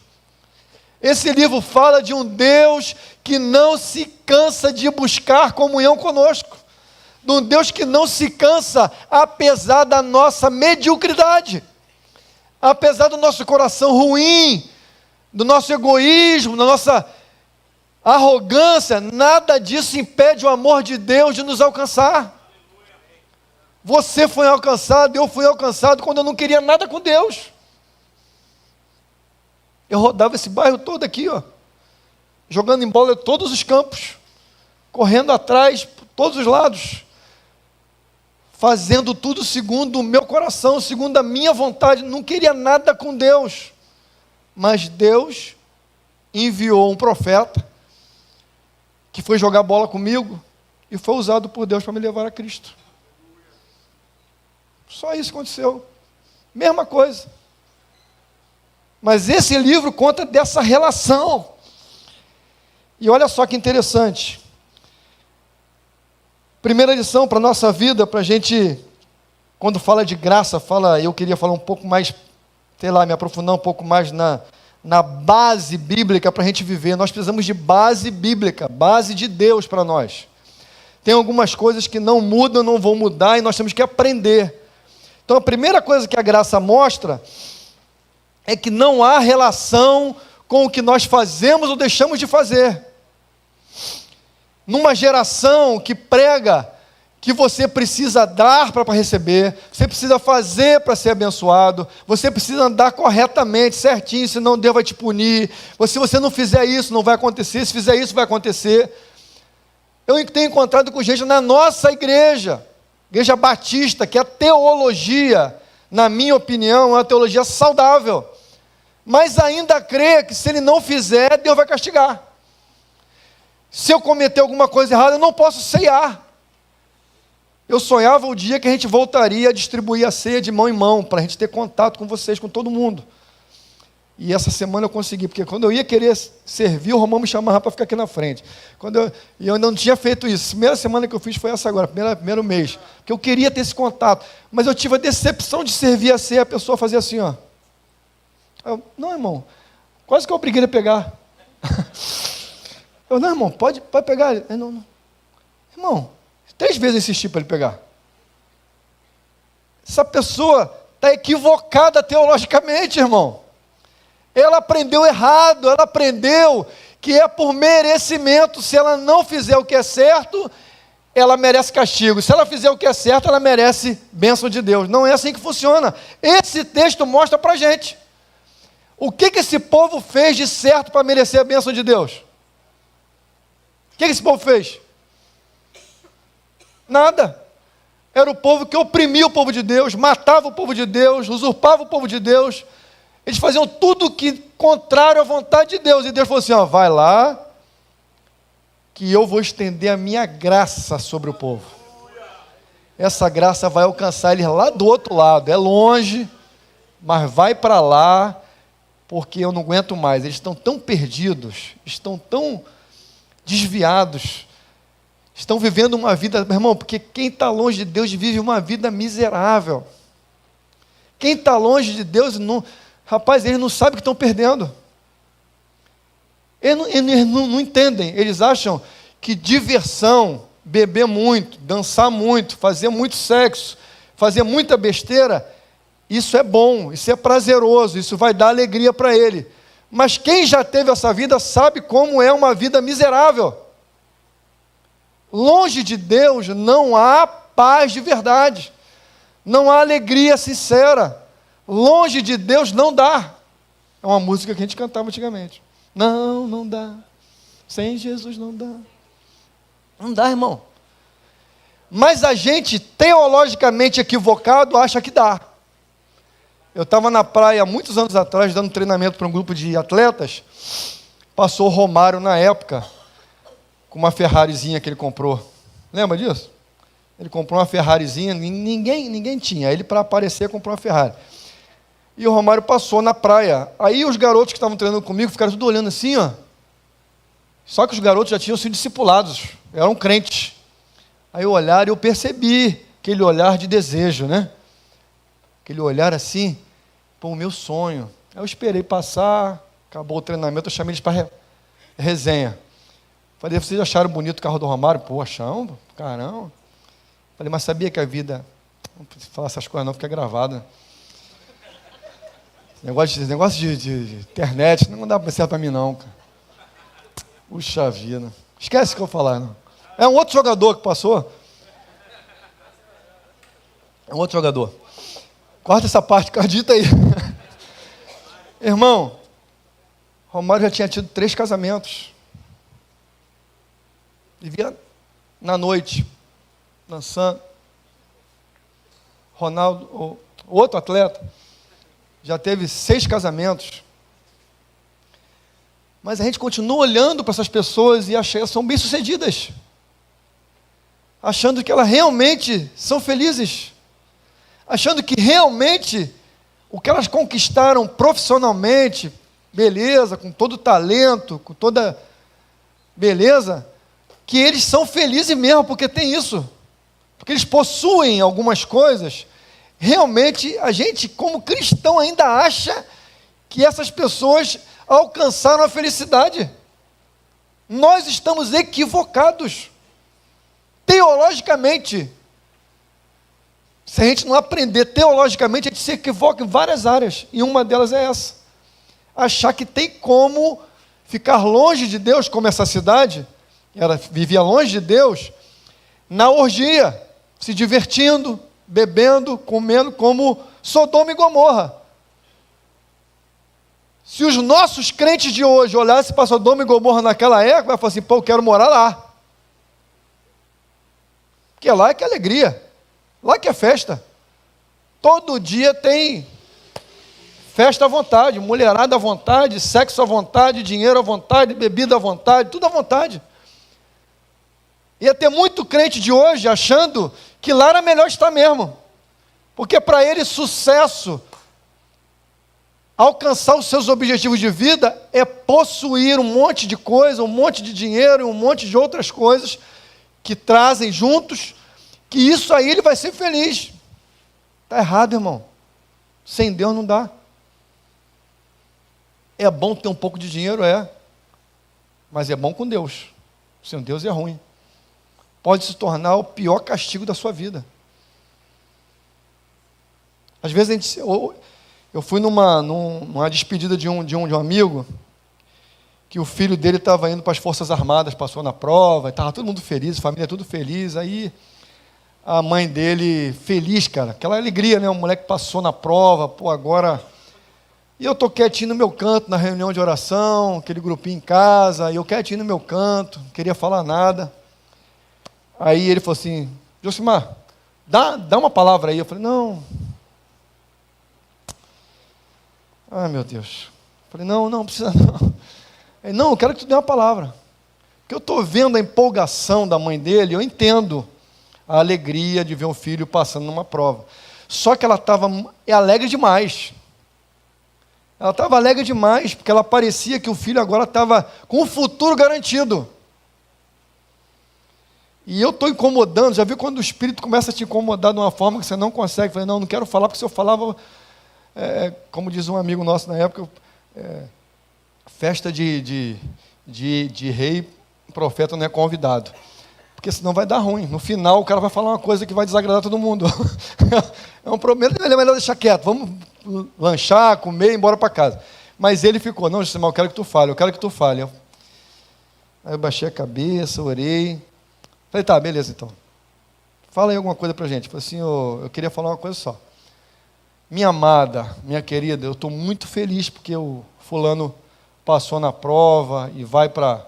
[SPEAKER 2] Esse livro fala de um Deus que não se cansa de buscar comunhão conosco. De um Deus que não se cansa, apesar da nossa mediocridade. Apesar do nosso coração ruim, do nosso egoísmo, da nossa arrogância, nada disso impede o amor de Deus de nos alcançar. Você foi alcançado, eu fui alcançado quando eu não queria nada com Deus. Eu rodava esse bairro todo aqui, ó, jogando em bola em todos os campos, correndo atrás, por todos os lados, fazendo tudo segundo o meu coração, segundo a minha vontade, não queria nada com Deus. Mas Deus enviou um profeta, que foi jogar bola comigo, e foi usado por Deus para me levar a Cristo. Só isso aconteceu. Mesma coisa. Mas esse livro conta dessa relação. E olha só que interessante. Primeira lição para a nossa vida, para a gente, quando fala de graça, eu queria falar um pouco mais, sei lá, me aprofundar um pouco mais na base bíblica para a gente viver. Nós precisamos de base bíblica, base de Deus para nós. Tem algumas coisas que não mudam, não vão mudar, e nós temos que aprender. Então a primeira coisa que a graça mostra é que não há relação com o que nós fazemos ou deixamos de fazer. Numa geração que prega que você precisa dar para receber, você precisa fazer para ser abençoado, você precisa andar corretamente, certinho, senão Deus vai te punir. Se você não fizer isso, não vai acontecer, se fizer isso, vai acontecer. Eu tenho encontrado com gente na nossa igreja batista, que a teologia, na minha opinião, é uma teologia saudável. mas ainda crê que se ele não fizer, Deus vai castigar. Se eu cometer alguma coisa errada, eu não posso ceiar. Eu sonhava o dia que a gente voltaria a distribuir a ceia de mão em mão, para a gente ter contato com vocês, com todo mundo. E essa semana eu consegui, porque quando eu ia querer servir, o Romão me chamava para ficar aqui na frente. E eu ainda não tinha feito isso. A primeira semana que eu fiz foi essa agora, primeiro mês. Porque eu queria ter esse contato. Mas eu tive a decepção de servir a ceia, a pessoa fazia assim, ó. Não, irmão, quase que eu obriguei ele a pegar. Não, irmão, pode pegar. Não. Irmão, 3 vezes eu insisti para ele pegar. Essa pessoa está equivocada teologicamente, irmão. Ela aprendeu errado, ela aprendeu que é por merecimento. Se ela não fizer o que é certo, ela merece castigo. Se ela fizer o que é certo, ela merece bênção de Deus. Não é assim que funciona. Esse texto mostra para a gente. O que esse povo fez de certo para merecer a bênção de Deus? O que esse povo fez? Nada. Era o povo que oprimia o povo de Deus, matava o povo de Deus, usurpava o povo de Deus. Eles faziam tudo que contrário à vontade de Deus. E Deus falou assim, ó, vai lá, que eu vou estender a minha graça sobre o povo. Essa graça vai alcançar eles lá do outro lado. É longe, mas vai para lá, porque eu não aguento mais. Eles estão tão perdidos, estão tão desviados, estão vivendo uma vida, meu irmão, porque quem está longe de Deus vive uma vida miserável. Quem está longe de Deus, rapaz, eles não sabem que estão perdendo. Eles não entendem. Eles acham que diversão, beber muito, dançar muito, fazer muito sexo, fazer muita besteira, isso é bom, isso é prazeroso, isso vai dar alegria para ele. Mas quem já teve essa vida sabe como é uma vida miserável. Longe de Deus não há paz de verdade, não há alegria sincera. Longe de Deus não dá. É uma música que a gente cantava antigamente. Não dá. Sem Jesus não dá. Não dá, irmão. Mas a gente, teologicamente equivocado, acha que dá. Eu estava na praia há muitos anos atrás, dando treinamento para um grupo de atletas. Passou o Romário na época, com uma Ferrarizinha que ele comprou. Lembra disso? Ele comprou uma Ferrarizinha, ninguém tinha. Ele, para aparecer, comprou uma Ferrari. E o Romário passou na praia. Aí os garotos que estavam treinando comigo ficaram tudo olhando assim, ó. Só que os garotos já tinham sido discipulados, eram crentes. Aí eu olhar e eu percebi aquele olhar de desejo, né? Aquele olhar assim, pô, o meu sonho. Aí eu esperei passar, acabou o treinamento, eu chamei eles para resenha. Falei, vocês acharam bonito o carro do Romário? Pô, achamos, caramba. Falei, mas sabia que a vida... Não precisa falar essas coisas não, fica gravado. Negócio de internet, não dá certo para mim não, cara. Puxa vida. Esquece o que eu vou falar, não. É um outro jogador que passou. É um outro jogador. Corta essa parte, acredita aí. Irmão, Romário já tinha tido 3 casamentos. Vivia na noite, dançando. Ronaldo, outro atleta, já teve 6 casamentos. Mas a gente continua olhando para essas pessoas e achando que são bem-sucedidas. Achando que elas realmente são felizes. Achando que realmente o que elas conquistaram profissionalmente, beleza, com todo o talento, com toda beleza, que eles são felizes mesmo, porque tem isso. Porque eles possuem algumas coisas. Realmente, a gente, como cristão, ainda acha que essas pessoas alcançaram a felicidade. Nós estamos equivocados. Teologicamente, se a gente não aprender teologicamente, a gente se equivoca em várias áreas. E uma delas é essa. Achar que tem como ficar longe de Deus, como essa cidade, ela vivia longe de Deus, na orgia, se divertindo, bebendo, comendo, como Sodoma e Gomorra. Se os nossos crentes de hoje olhassem para Sodoma e Gomorra naquela época, vai falar assim, pô, eu quero morar lá. Porque lá é que é alegria, lá que é festa. Todo dia tem Festa à vontade, mulherada à vontade, sexo à vontade, dinheiro à vontade, bebida à vontade, tudo à vontade. Ia ter muito crente de hoje achando que lá era melhor estar mesmo. Porque para ele sucesso, alcançar os seus objetivos de vida é possuir um monte de coisa, um monte de dinheiro, um monte de outras coisas que trazem juntos, que isso aí ele vai ser feliz. Está errado, irmão. Sem Deus não dá. É bom ter um pouco de dinheiro, mas é bom com Deus. Sem Deus é ruim. Pode se tornar o pior castigo da sua vida. Às vezes eu fui numa despedida de um amigo, que o filho dele estava indo para as Forças Armadas, passou na prova, estava todo mundo feliz, a família tudo feliz, aí a mãe dele feliz, cara, aquela alegria, né, o moleque passou na prova, agora... E eu estou quietinho no meu canto, na reunião de oração, aquele grupinho em casa, e eu quietinho no meu canto, não queria falar nada. Aí ele falou assim, Josimar, dá uma palavra aí. Eu falei, não. Ai, meu Deus. Eu falei, não precisa não. Ele, não, eu quero que tu dê uma palavra. Porque eu estou vendo a empolgação da mãe dele, eu entendo a alegria de ver um filho passando numa prova. Só que ela estava alegre demais. Ela estava alegre demais, porque ela parecia que o filho agora estava com o futuro garantido. E eu estou incomodando, já viu quando o Espírito começa a te incomodar de uma forma que você não consegue? Eu falei, não quero falar, porque se eu falava, como diz um amigo nosso na época, festa de rei, profeta não é convidado. Porque senão vai dar ruim. No final o cara vai falar uma coisa que vai desagradar todo mundo. É um problema, é melhor deixar quieto, vamos lanchar, comer e ir embora para casa. Mas ele ficou, não, Josimar, eu quero que tu fale. Aí eu baixei a cabeça, orei. Falei, tá, beleza então. Fala aí alguma coisa para a gente. Falei assim, eu queria falar uma coisa só. Minha amada, minha querida, eu estou muito feliz porque o fulano passou na prova e vai para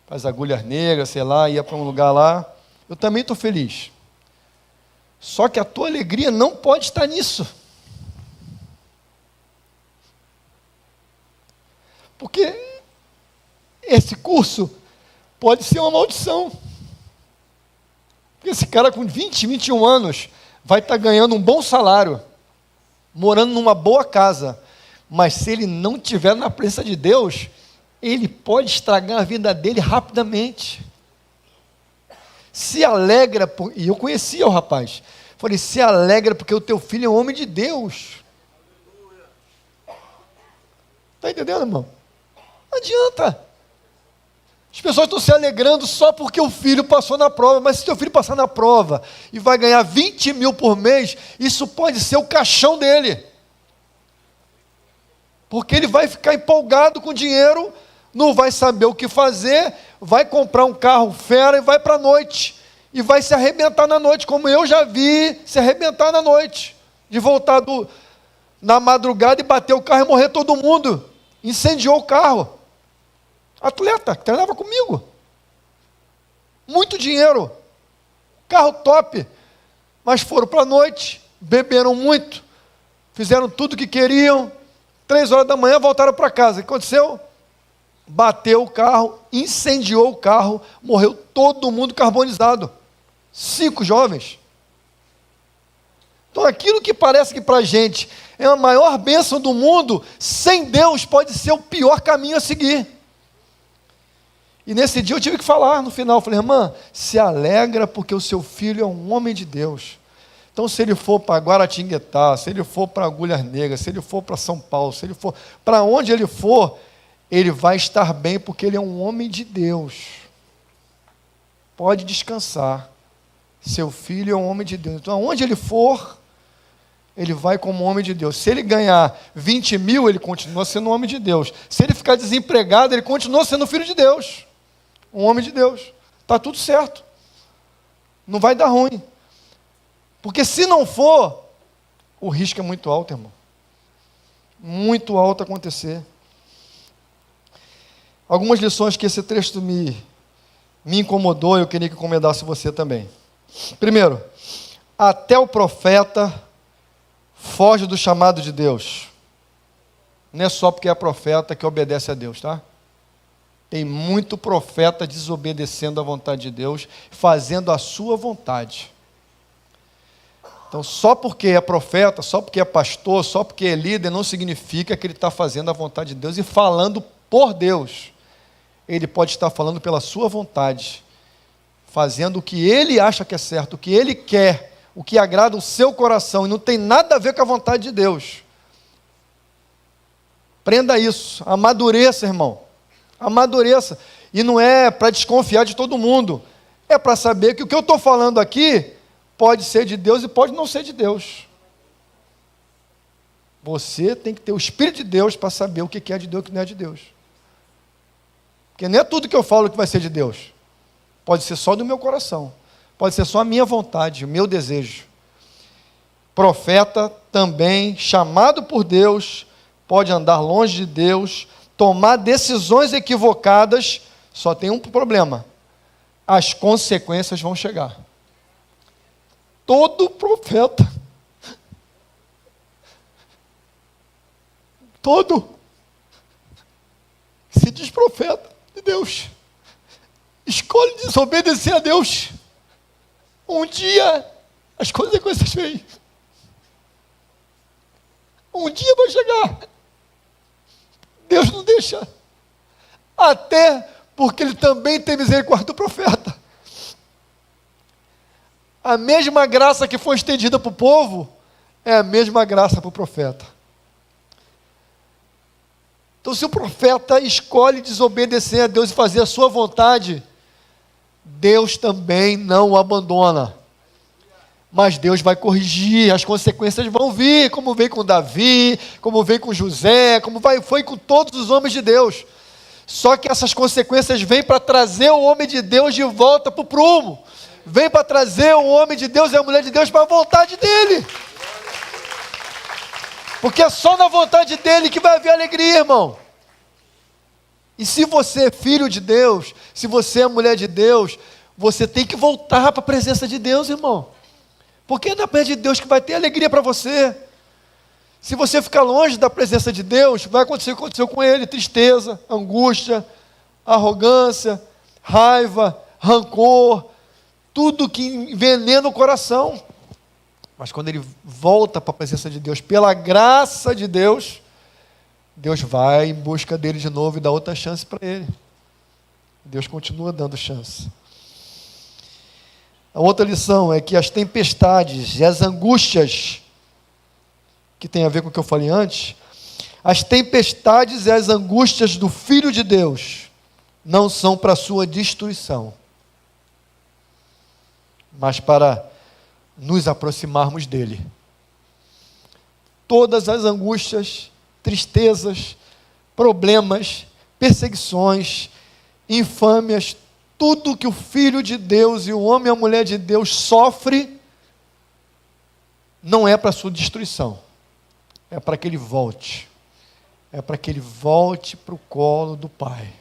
[SPEAKER 2] as agulhas negras, sei lá, ia para um lugar lá. Eu também estou feliz. Só que a tua alegria não pode estar nisso. Porque esse curso pode ser uma maldição. Porque esse cara com 20, 21 anos vai estar ganhando um bom salário, morando numa boa casa, mas se ele não estiver na presença de Deus, ele pode estragar a vida dele rapidamente. Se alegra, e eu conhecia o rapaz, falei, se alegra porque o teu filho é um homem de Deus. Está entendendo, irmão? Não adianta. As pessoas estão se alegrando só porque o filho passou na prova, mas se teu filho passar na prova e vai ganhar 20 mil por mês, isso pode ser o caixão dele. Porque ele vai ficar empolgado com o dinheiro, não vai saber o que fazer, vai comprar um carro fera e vai para a noite. E vai se arrebentar na noite, como eu já vi se arrebentar na noite. De voltar na madrugada e bater o carro e morrer todo mundo. Incendiou o carro. Atleta, que treinava comigo. Muito dinheiro. Carro top. Mas foram para a noite, beberam muito, fizeram tudo o que queriam. 3 horas da manhã voltaram para casa. O que aconteceu? Bateu o carro, incendiou o carro, morreu todo mundo carbonizado. 5 jovens. Então aquilo que parece que para a gente é a maior bênção do mundo, sem Deus pode ser o pior caminho a seguir. E nesse dia eu tive que falar no final, eu falei, irmã, se alegra porque o seu filho é um homem de Deus. Então se ele for para Guaratinguetá, se ele for para Agulhas Negras, se ele for para São Paulo, se ele for para onde ele for, ele vai estar bem porque ele é um homem de Deus. Pode descansar. Seu filho é um homem de Deus. Então aonde ele for, ele vai como homem de Deus. Se ele ganhar 20 mil, ele continua sendo um homem de Deus. Se ele ficar desempregado, ele continua sendo filho de Deus. Um homem de Deus. Está tudo certo. Não vai dar ruim. Porque se não for, o risco é muito alto, irmão. Muito alto acontecer. Algumas lições que esse texto me incomodou, eu queria que incomodasse você também. Primeiro, até o profeta foge do chamado de Deus. não é só porque é profeta que obedece a Deus, tá? Tem muito profeta desobedecendo à vontade de Deus, fazendo a sua vontade. Então, só porque é profeta, só porque é pastor, só porque é líder, não significa que ele está fazendo a vontade de Deus e falando por Deus. Ele pode estar falando pela sua vontade, fazendo o que ele acha que é certo, o que ele quer, o que agrada o seu coração, e não tem nada a ver com a vontade de Deus. Aprenda isso, amadureça, irmão, amadureça. E não é para desconfiar de todo mundo, é para saber que o que eu estou falando aqui pode ser de Deus e pode não ser de Deus. Você tem que ter o Espírito de Deus para saber o que é de Deus e o que não é de Deus. Porque não é tudo que eu falo que vai ser de Deus. Pode ser só do meu coração. Pode ser só a minha vontade, o meu desejo. Profeta também, chamado por Deus, pode andar longe de Deus, tomar decisões equivocadas. Só tem um problema: as consequências vão chegar. Todo profeta, se diz profeta de Deus, escolhe desobedecer a Deus, um dia as consequências vêm. Um dia vai chegar. Deus não deixa. Até porque Ele também tem misericórdia do profeta. A mesma graça que foi estendida para o povo, é a mesma graça para o profeta. Então, se o profeta escolhe desobedecer a Deus e fazer a sua vontade, Deus também não o abandona. Mas Deus vai corrigir, as consequências vão vir, como veio com Davi, como veio com José, foi com todos os homens de Deus. Só que essas consequências vêm para trazer o homem de Deus de volta para o prumo. Vem para trazer o homem de Deus e a mulher de Deus para a vontade dEle. Porque é só na vontade dEle que vai haver alegria, irmão. E se você é filho de Deus, se você é mulher de Deus, você tem que voltar para a presença de Deus, irmão. Porque é na presença de Deus que vai ter alegria para você. Se você ficar longe da presença de Deus, vai acontecer o que aconteceu com ele: tristeza, angústia, arrogância, raiva, rancor, tudo que envenena o coração. Mas quando ele volta para a presença de Deus, pela graça de Deus, Deus vai em busca dele de novo e dá outra chance para ele. Deus continua dando chance. A outra lição é que as tempestades e as angústias, que tem a ver com o que eu falei antes, as tempestades e as angústias do Filho de Deus não são para a sua destruição, mas para nos aproximarmos dele. Todas as angústias, tristezas, problemas, perseguições, infâmias, tudo que o Filho de Deus e o homem e a mulher de Deus sofre, não é para a sua destruição, é para que ele volte, é para que ele volte para o colo do Pai,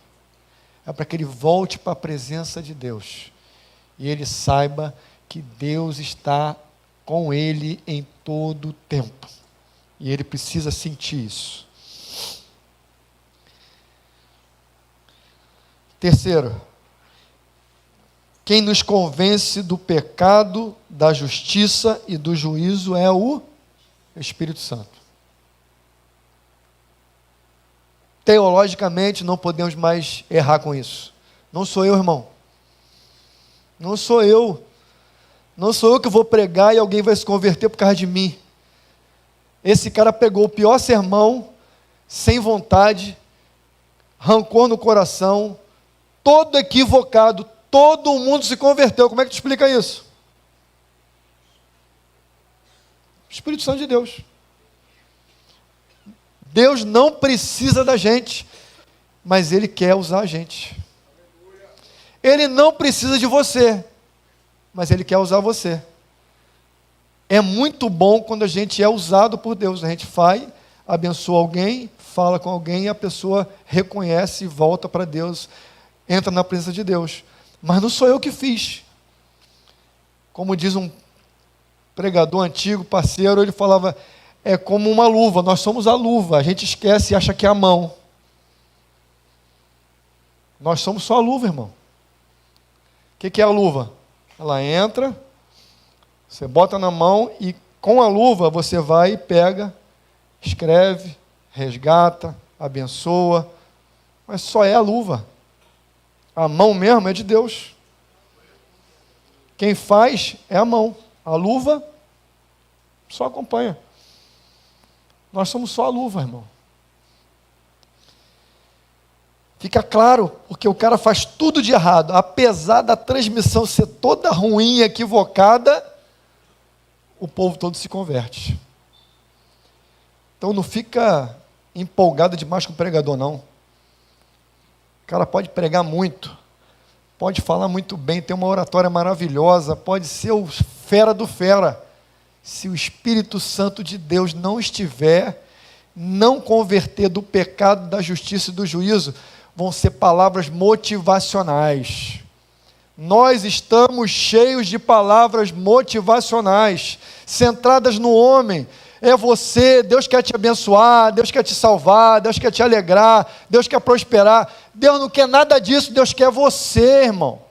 [SPEAKER 2] é para que ele volte para a presença de Deus, e ele saiba que Deus está com ele em todo o tempo, e ele precisa sentir isso. Terceiro, quem nos convence do pecado, da justiça e do juízo é o Espírito Santo. Teologicamente, não podemos mais errar com isso. Não sou eu, irmão. Não sou eu. Não sou eu que vou pregar e alguém vai se converter por causa de mim. Esse cara pegou o pior sermão, sem vontade, rancor no coração, todo equivocado, todo mundo se converteu. Como é que tu explica isso? Espírito Santo de Deus. Deus não precisa da gente, mas Ele quer usar a gente. Ele não precisa de você, mas Ele quer usar você. É muito bom quando a gente é usado por Deus. A gente vai, abençoa alguém, fala com alguém e a pessoa reconhece e volta para Deus, entra na presença de Deus. Mas não sou eu que fiz. Como diz um pregador antigo, parceiro, ele falava: é como uma luva, nós somos a luva, a gente esquece e acha que é a mão. Nós somos só a luva, irmão. O que é a luva? Ela entra, você bota na mão e com a luva você vai e pega, escreve, resgata, abençoa, mas só é a luva. A mão mesmo é de Deus. Quem faz é a mão. A luva só acompanha. Nós somos só a luva, irmão. Fica claro, porque o cara faz tudo de errado. Apesar da transmissão ser toda ruim, equivocada, o povo todo se converte. Então não fica empolgado demais com o pregador, não. O cara pode pregar muito, pode falar muito bem, ter uma oratória maravilhosa, pode ser o fera do fera. Se o Espírito Santo de Deus não estiver, não converter do pecado, da justiça e do juízo, vão ser palavras motivacionais. Nós estamos cheios de palavras motivacionais, centradas no homem. É você, Deus quer te abençoar, Deus quer te salvar, Deus quer te alegrar, Deus quer prosperar. Deus não quer nada disso, Deus quer você, irmão.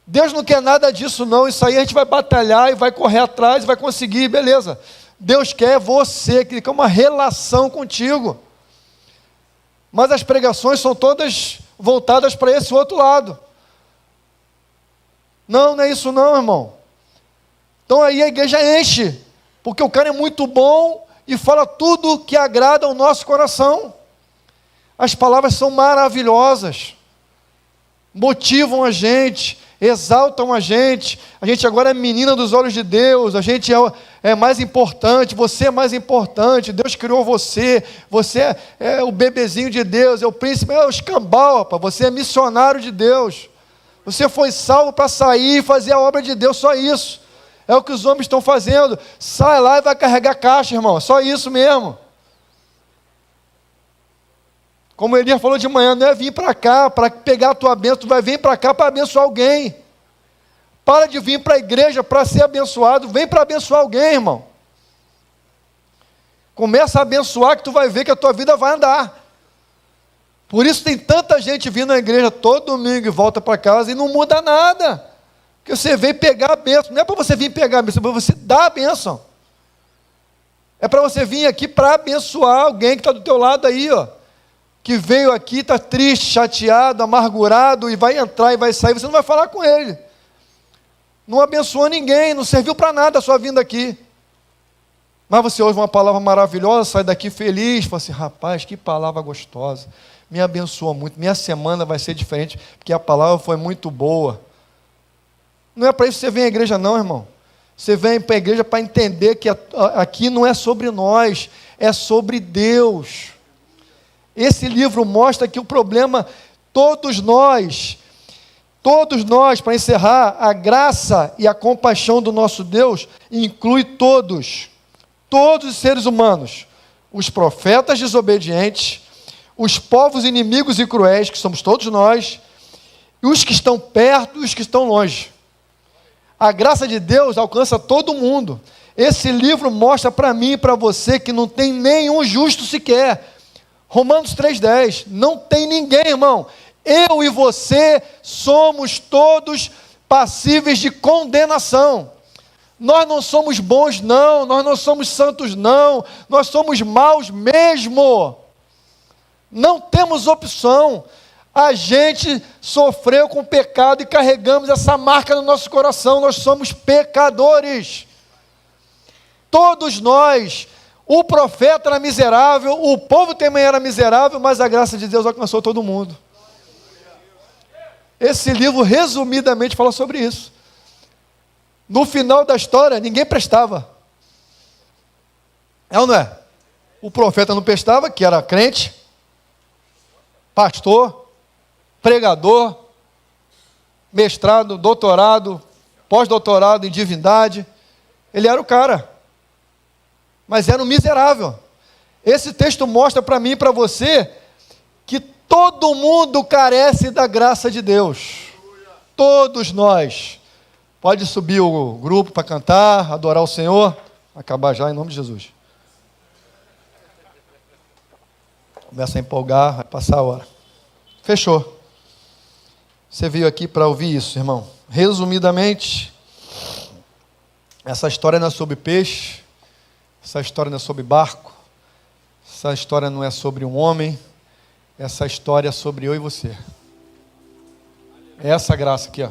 [SPEAKER 2] Deus não quer nada disso não, isso aí a gente vai batalhar e vai correr atrás e vai conseguir, beleza. Deus quer você, que quer uma relação contigo. Mas as pregações são todas voltadas para esse outro lado. Não é isso não, irmão. Então aí a igreja enche, porque o cara é muito bom e fala tudo que agrada ao nosso coração. As palavras são maravilhosas, motivam a gente, exaltam a gente agora é menina dos olhos de Deus, a gente é mais importante, você é mais importante, Deus criou você, você é o bebezinho de Deus, é o príncipe, é o escambau, rapaz, você é missionário de Deus, você foi salvo para sair e fazer a obra de Deus, só isso, é o que os homens estão fazendo, sai lá e vai carregar caixa, irmão, só isso mesmo. Como Elias falou de manhã, não é vir para cá para pegar a tua bênção, tu vai vir para cá para abençoar alguém. Para de vir para a igreja para ser abençoado, vem para abençoar alguém, irmão. Começa a abençoar que tu vai ver que a tua vida vai andar. Por isso tem tanta gente vindo à igreja todo domingo e volta para casa e não muda nada. Porque você vem pegar a bênção, não é para você vir pegar a bênção, é para você dar a bênção. É para você vir aqui para abençoar alguém que está do teu lado aí, ó. Que veio aqui, está triste, chateado, amargurado, e vai entrar e vai sair, você não vai falar com ele. Não abençoou ninguém, não serviu para nada a sua vinda aqui. Mas você ouve uma palavra maravilhosa, sai daqui feliz, fala assim, rapaz, que palavra gostosa, me abençoa muito, minha semana vai ser diferente, porque a palavra foi muito boa. Não é para isso que você vem à igreja não, irmão. Você vem para a igreja para entender que aqui não é sobre nós, é sobre Deus. Esse livro mostra que o problema, todos nós, para encerrar, a graça e a compaixão do nosso Deus inclui todos os seres humanos, os profetas desobedientes, os povos inimigos e cruéis, que somos todos nós, e os que estão perto e os que estão longe. A graça de Deus alcança todo mundo. Esse livro mostra para mim e para você que não tem nenhum justo sequer. Romanos 3,10, não tem ninguém, irmão. Eu e você somos todos passíveis de condenação. Nós não somos bons, não. Nós não somos santos, não. Nós somos maus mesmo. Não temos opção. A gente sofreu com o pecado e carregamos essa marca no nosso coração. Nós somos pecadores. Todos nós. O profeta era miserável, o povo também era miserável, mas a graça de Deus alcançou todo mundo. Esse livro, resumidamente, fala sobre isso. No final da história, ninguém prestava. É ou não é? O profeta não prestava, que era crente, pastor, pregador, mestrado, doutorado, pós-doutorado em divindade. Ele era o cara. Mas era um miserável. Esse texto mostra para mim e para você que todo mundo carece da graça de Deus. Todos nós. Pode subir o grupo para cantar, adorar o Senhor. Acabar já, em nome de Jesus. Começa a empolgar, vai passar a hora. Fechou. Você veio aqui para ouvir isso, irmão. Resumidamente, essa história não é sobre peixe, essa história não é sobre barco, essa história não é sobre um homem, essa história é sobre eu e você. É essa graça aqui, ó.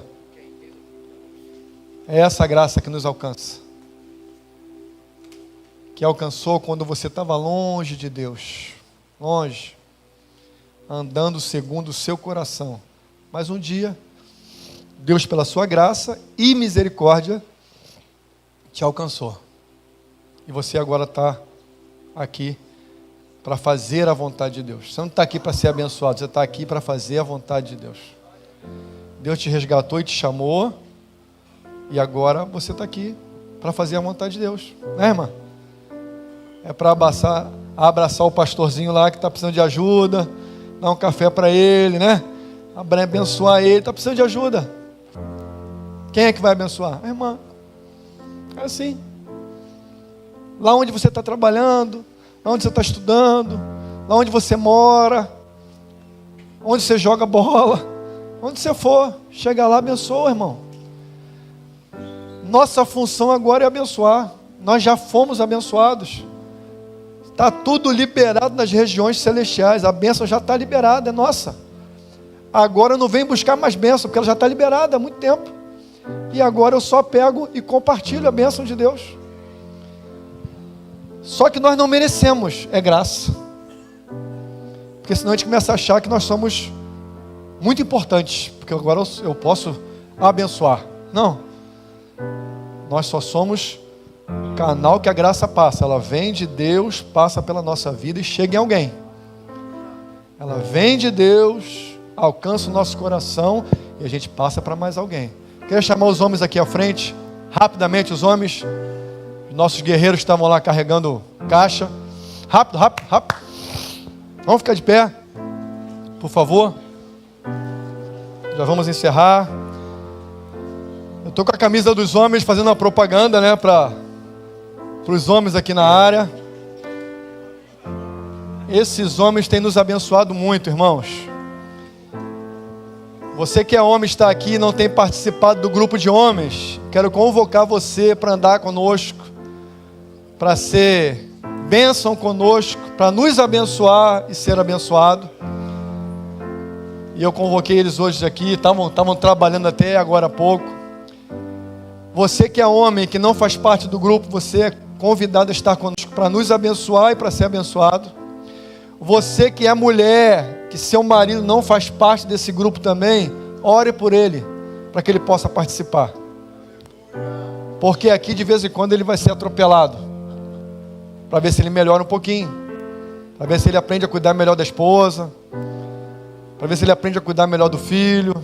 [SPEAKER 2] É essa graça que nos alcança. Que alcançou quando você estava longe de Deus. Longe. Andando segundo o seu coração. Mas um dia, Deus, pela sua graça e misericórdia, te alcançou. E você agora está aqui para fazer a vontade de Deus. Você não está aqui para ser abençoado, você está aqui para fazer a vontade de Deus. Deus te resgatou e te chamou. E agora você está aqui para fazer a vontade de Deus. Né, irmã? É para abraçar o pastorzinho lá que está precisando de ajuda, dar um café para ele, né? Abençoar ele, está precisando de ajuda. Quem é que vai abençoar? A irmã. É assim. Lá onde você está trabalhando, lá onde você está estudando, lá onde você mora, onde você joga bola, onde você for, chega lá, abençoa, irmão. Nossa função agora é abençoar. Nós já fomos abençoados. Está tudo liberado nas regiões celestiais. A bênção já está liberada, é nossa. Agora eu não venho buscar mais bênção, porque ela já está liberada há muito tempo. E agora eu só pego e compartilho a bênção de Deus. Só que nós não merecemos, é graça. Porque senão a gente começa a achar que nós somos muito importantes, porque agora eu posso abençoar. Não. Nós só somos o canal que a graça passa. Ela vem de Deus, passa pela nossa vida e chega em alguém. Ela vem de Deus, alcança o nosso coração e a gente passa para mais alguém. Queria chamar os homens aqui à frente, rapidamente os homens. Os nossos guerreiros estavam lá carregando caixa. Rápido, rápido, rápido. Vamos ficar de pé, por favor. Já vamos encerrar. Eu estou com a camisa dos homens fazendo uma propaganda, né, para os homens aqui na área. Esses homens têm nos abençoado muito, irmãos. Você que é homem está aqui e não tem participado do grupo de homens, quero convocar você para andar conosco, para ser bênção conosco, para nos abençoar e ser abençoado. E eu convoquei eles hoje aqui, estavam trabalhando até agora há pouco. Você que é homem, que não faz parte do grupo, você é convidado a estar conosco para nos abençoar e para ser abençoado. Você que é mulher, que seu marido não faz parte desse grupo também, ore por ele, para que ele possa participar. Porque aqui de vez em quando ele vai ser atropelado, para ver se ele melhora um pouquinho, para ver se ele aprende a cuidar melhor da esposa, para ver se ele aprende a cuidar melhor do filho.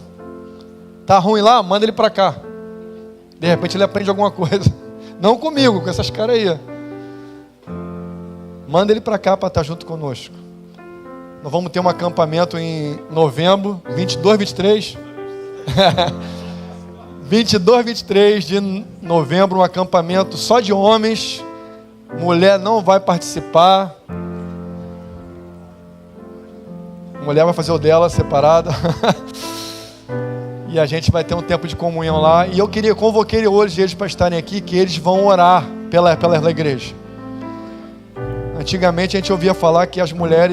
[SPEAKER 2] Tá ruim lá? Manda ele para cá. De repente ele aprende alguma coisa. Não comigo, com essas caras aí. Manda ele para cá para estar junto conosco. Nós vamos ter um acampamento em novembro, 22, 23. 22, 23 de novembro, um acampamento só de homens. Mulher não vai participar. Mulher vai fazer o dela separada. E a gente vai ter um tempo de comunhão lá. E eu convoquei hoje eles para estarem aqui, que eles vão orar pela igreja. Antigamente a gente ouvia falar que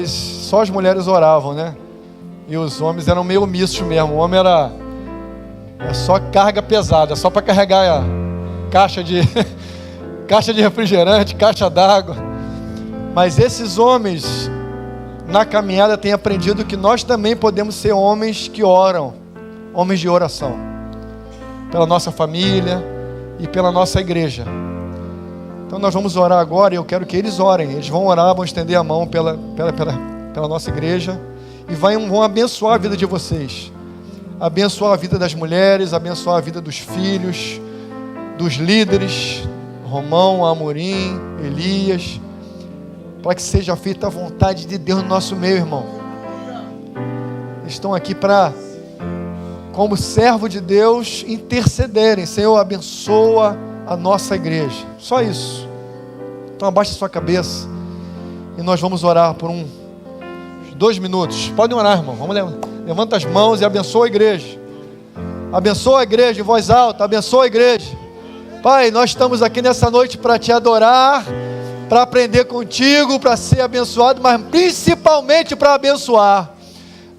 [SPEAKER 2] só as mulheres oravam, né? E os homens eram meio omissos mesmo. O homem é só carga pesada, é só para carregar a caixa de refrigerante, caixa d'água. Mas esses homens, na caminhada, têm aprendido que nós também podemos ser homens que oram. Homens de oração. Pela nossa família e pela nossa igreja. Então nós vamos orar agora e eu quero que eles orem. Eles vão orar, vão estender a mão pela nossa igreja e vão abençoar a vida de vocês. Abençoar a vida das mulheres, abençoar a vida dos filhos, dos líderes, Romão, Amorim, Elias, para que seja feita a vontade de Deus no nosso meio, irmão. Eles estão aqui para como servo de Deus, intercederem. Senhor, abençoa a nossa igreja. Só isso. Então abaixa sua cabeça e nós vamos orar por uns 2 minutos. Podem orar, irmão. Vamos levanta as mãos e abençoa a igreja. Abençoa a igreja em voz alta. Abençoa a igreja. Pai, nós estamos aqui nessa noite para te adorar, para aprender contigo, para ser abençoado, mas principalmente para abençoar.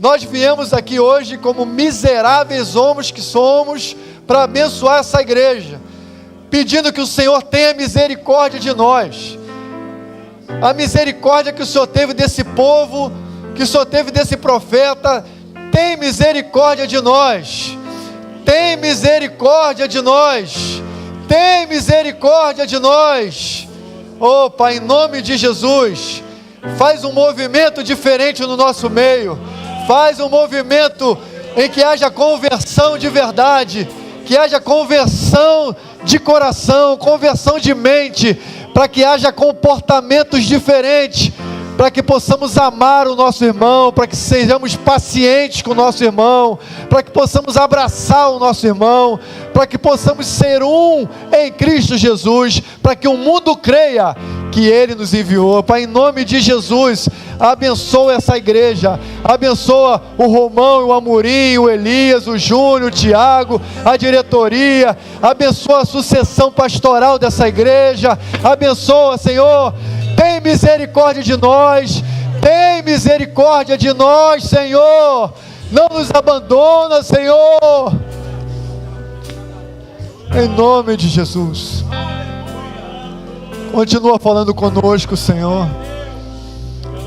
[SPEAKER 2] Nós viemos aqui hoje como miseráveis homens que somos, para abençoar essa igreja, pedindo que o Senhor tenha misericórdia de nós. A misericórdia que o Senhor teve desse povo, que o Senhor teve desse profeta, tem misericórdia de nós. Tem misericórdia de nós. Tem misericórdia de nós. Oh Pai, em nome de Jesus, faz um movimento diferente no nosso meio. Faz um movimento em que haja conversão de verdade, que haja conversão de coração, conversão de mente, para que haja comportamentos diferentes, para que possamos amar o nosso irmão, para que sejamos pacientes com o nosso irmão, para que possamos abraçar o nosso irmão, para que possamos ser um em Cristo Jesus, para que o mundo creia que Ele nos enviou. Pai, em nome de Jesus, abençoa essa igreja, abençoa o Romão, o Amorim, o Elias, o Júnior, o Tiago, a diretoria, abençoa a sucessão pastoral dessa igreja, abençoa, Senhor, tem misericórdia de nós, tem misericórdia de nós, Senhor, não nos abandona, Senhor, em nome de Jesus. Continua falando conosco, Senhor.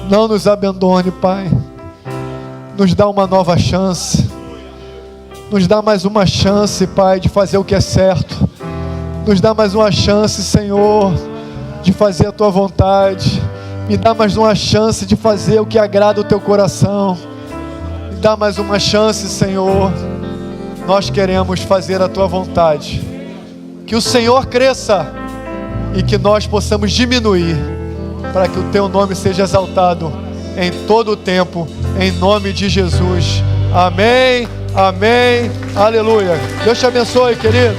[SPEAKER 2] Não nos abandone, Pai. Nos dá uma nova chance. Nos dá mais uma chance, Pai, de fazer o que é certo. Nos dá mais uma chance, Senhor, de fazer a Tua vontade. Me dá mais uma chance de fazer o que agrada o Teu coração. Me dá mais uma chance, Senhor. Nós queremos fazer a Tua vontade. Que o Senhor cresça e que nós possamos diminuir, para que o Teu nome seja exaltado em todo o tempo, em nome de Jesus. Amém, amém, aleluia. Deus te abençoe, querido.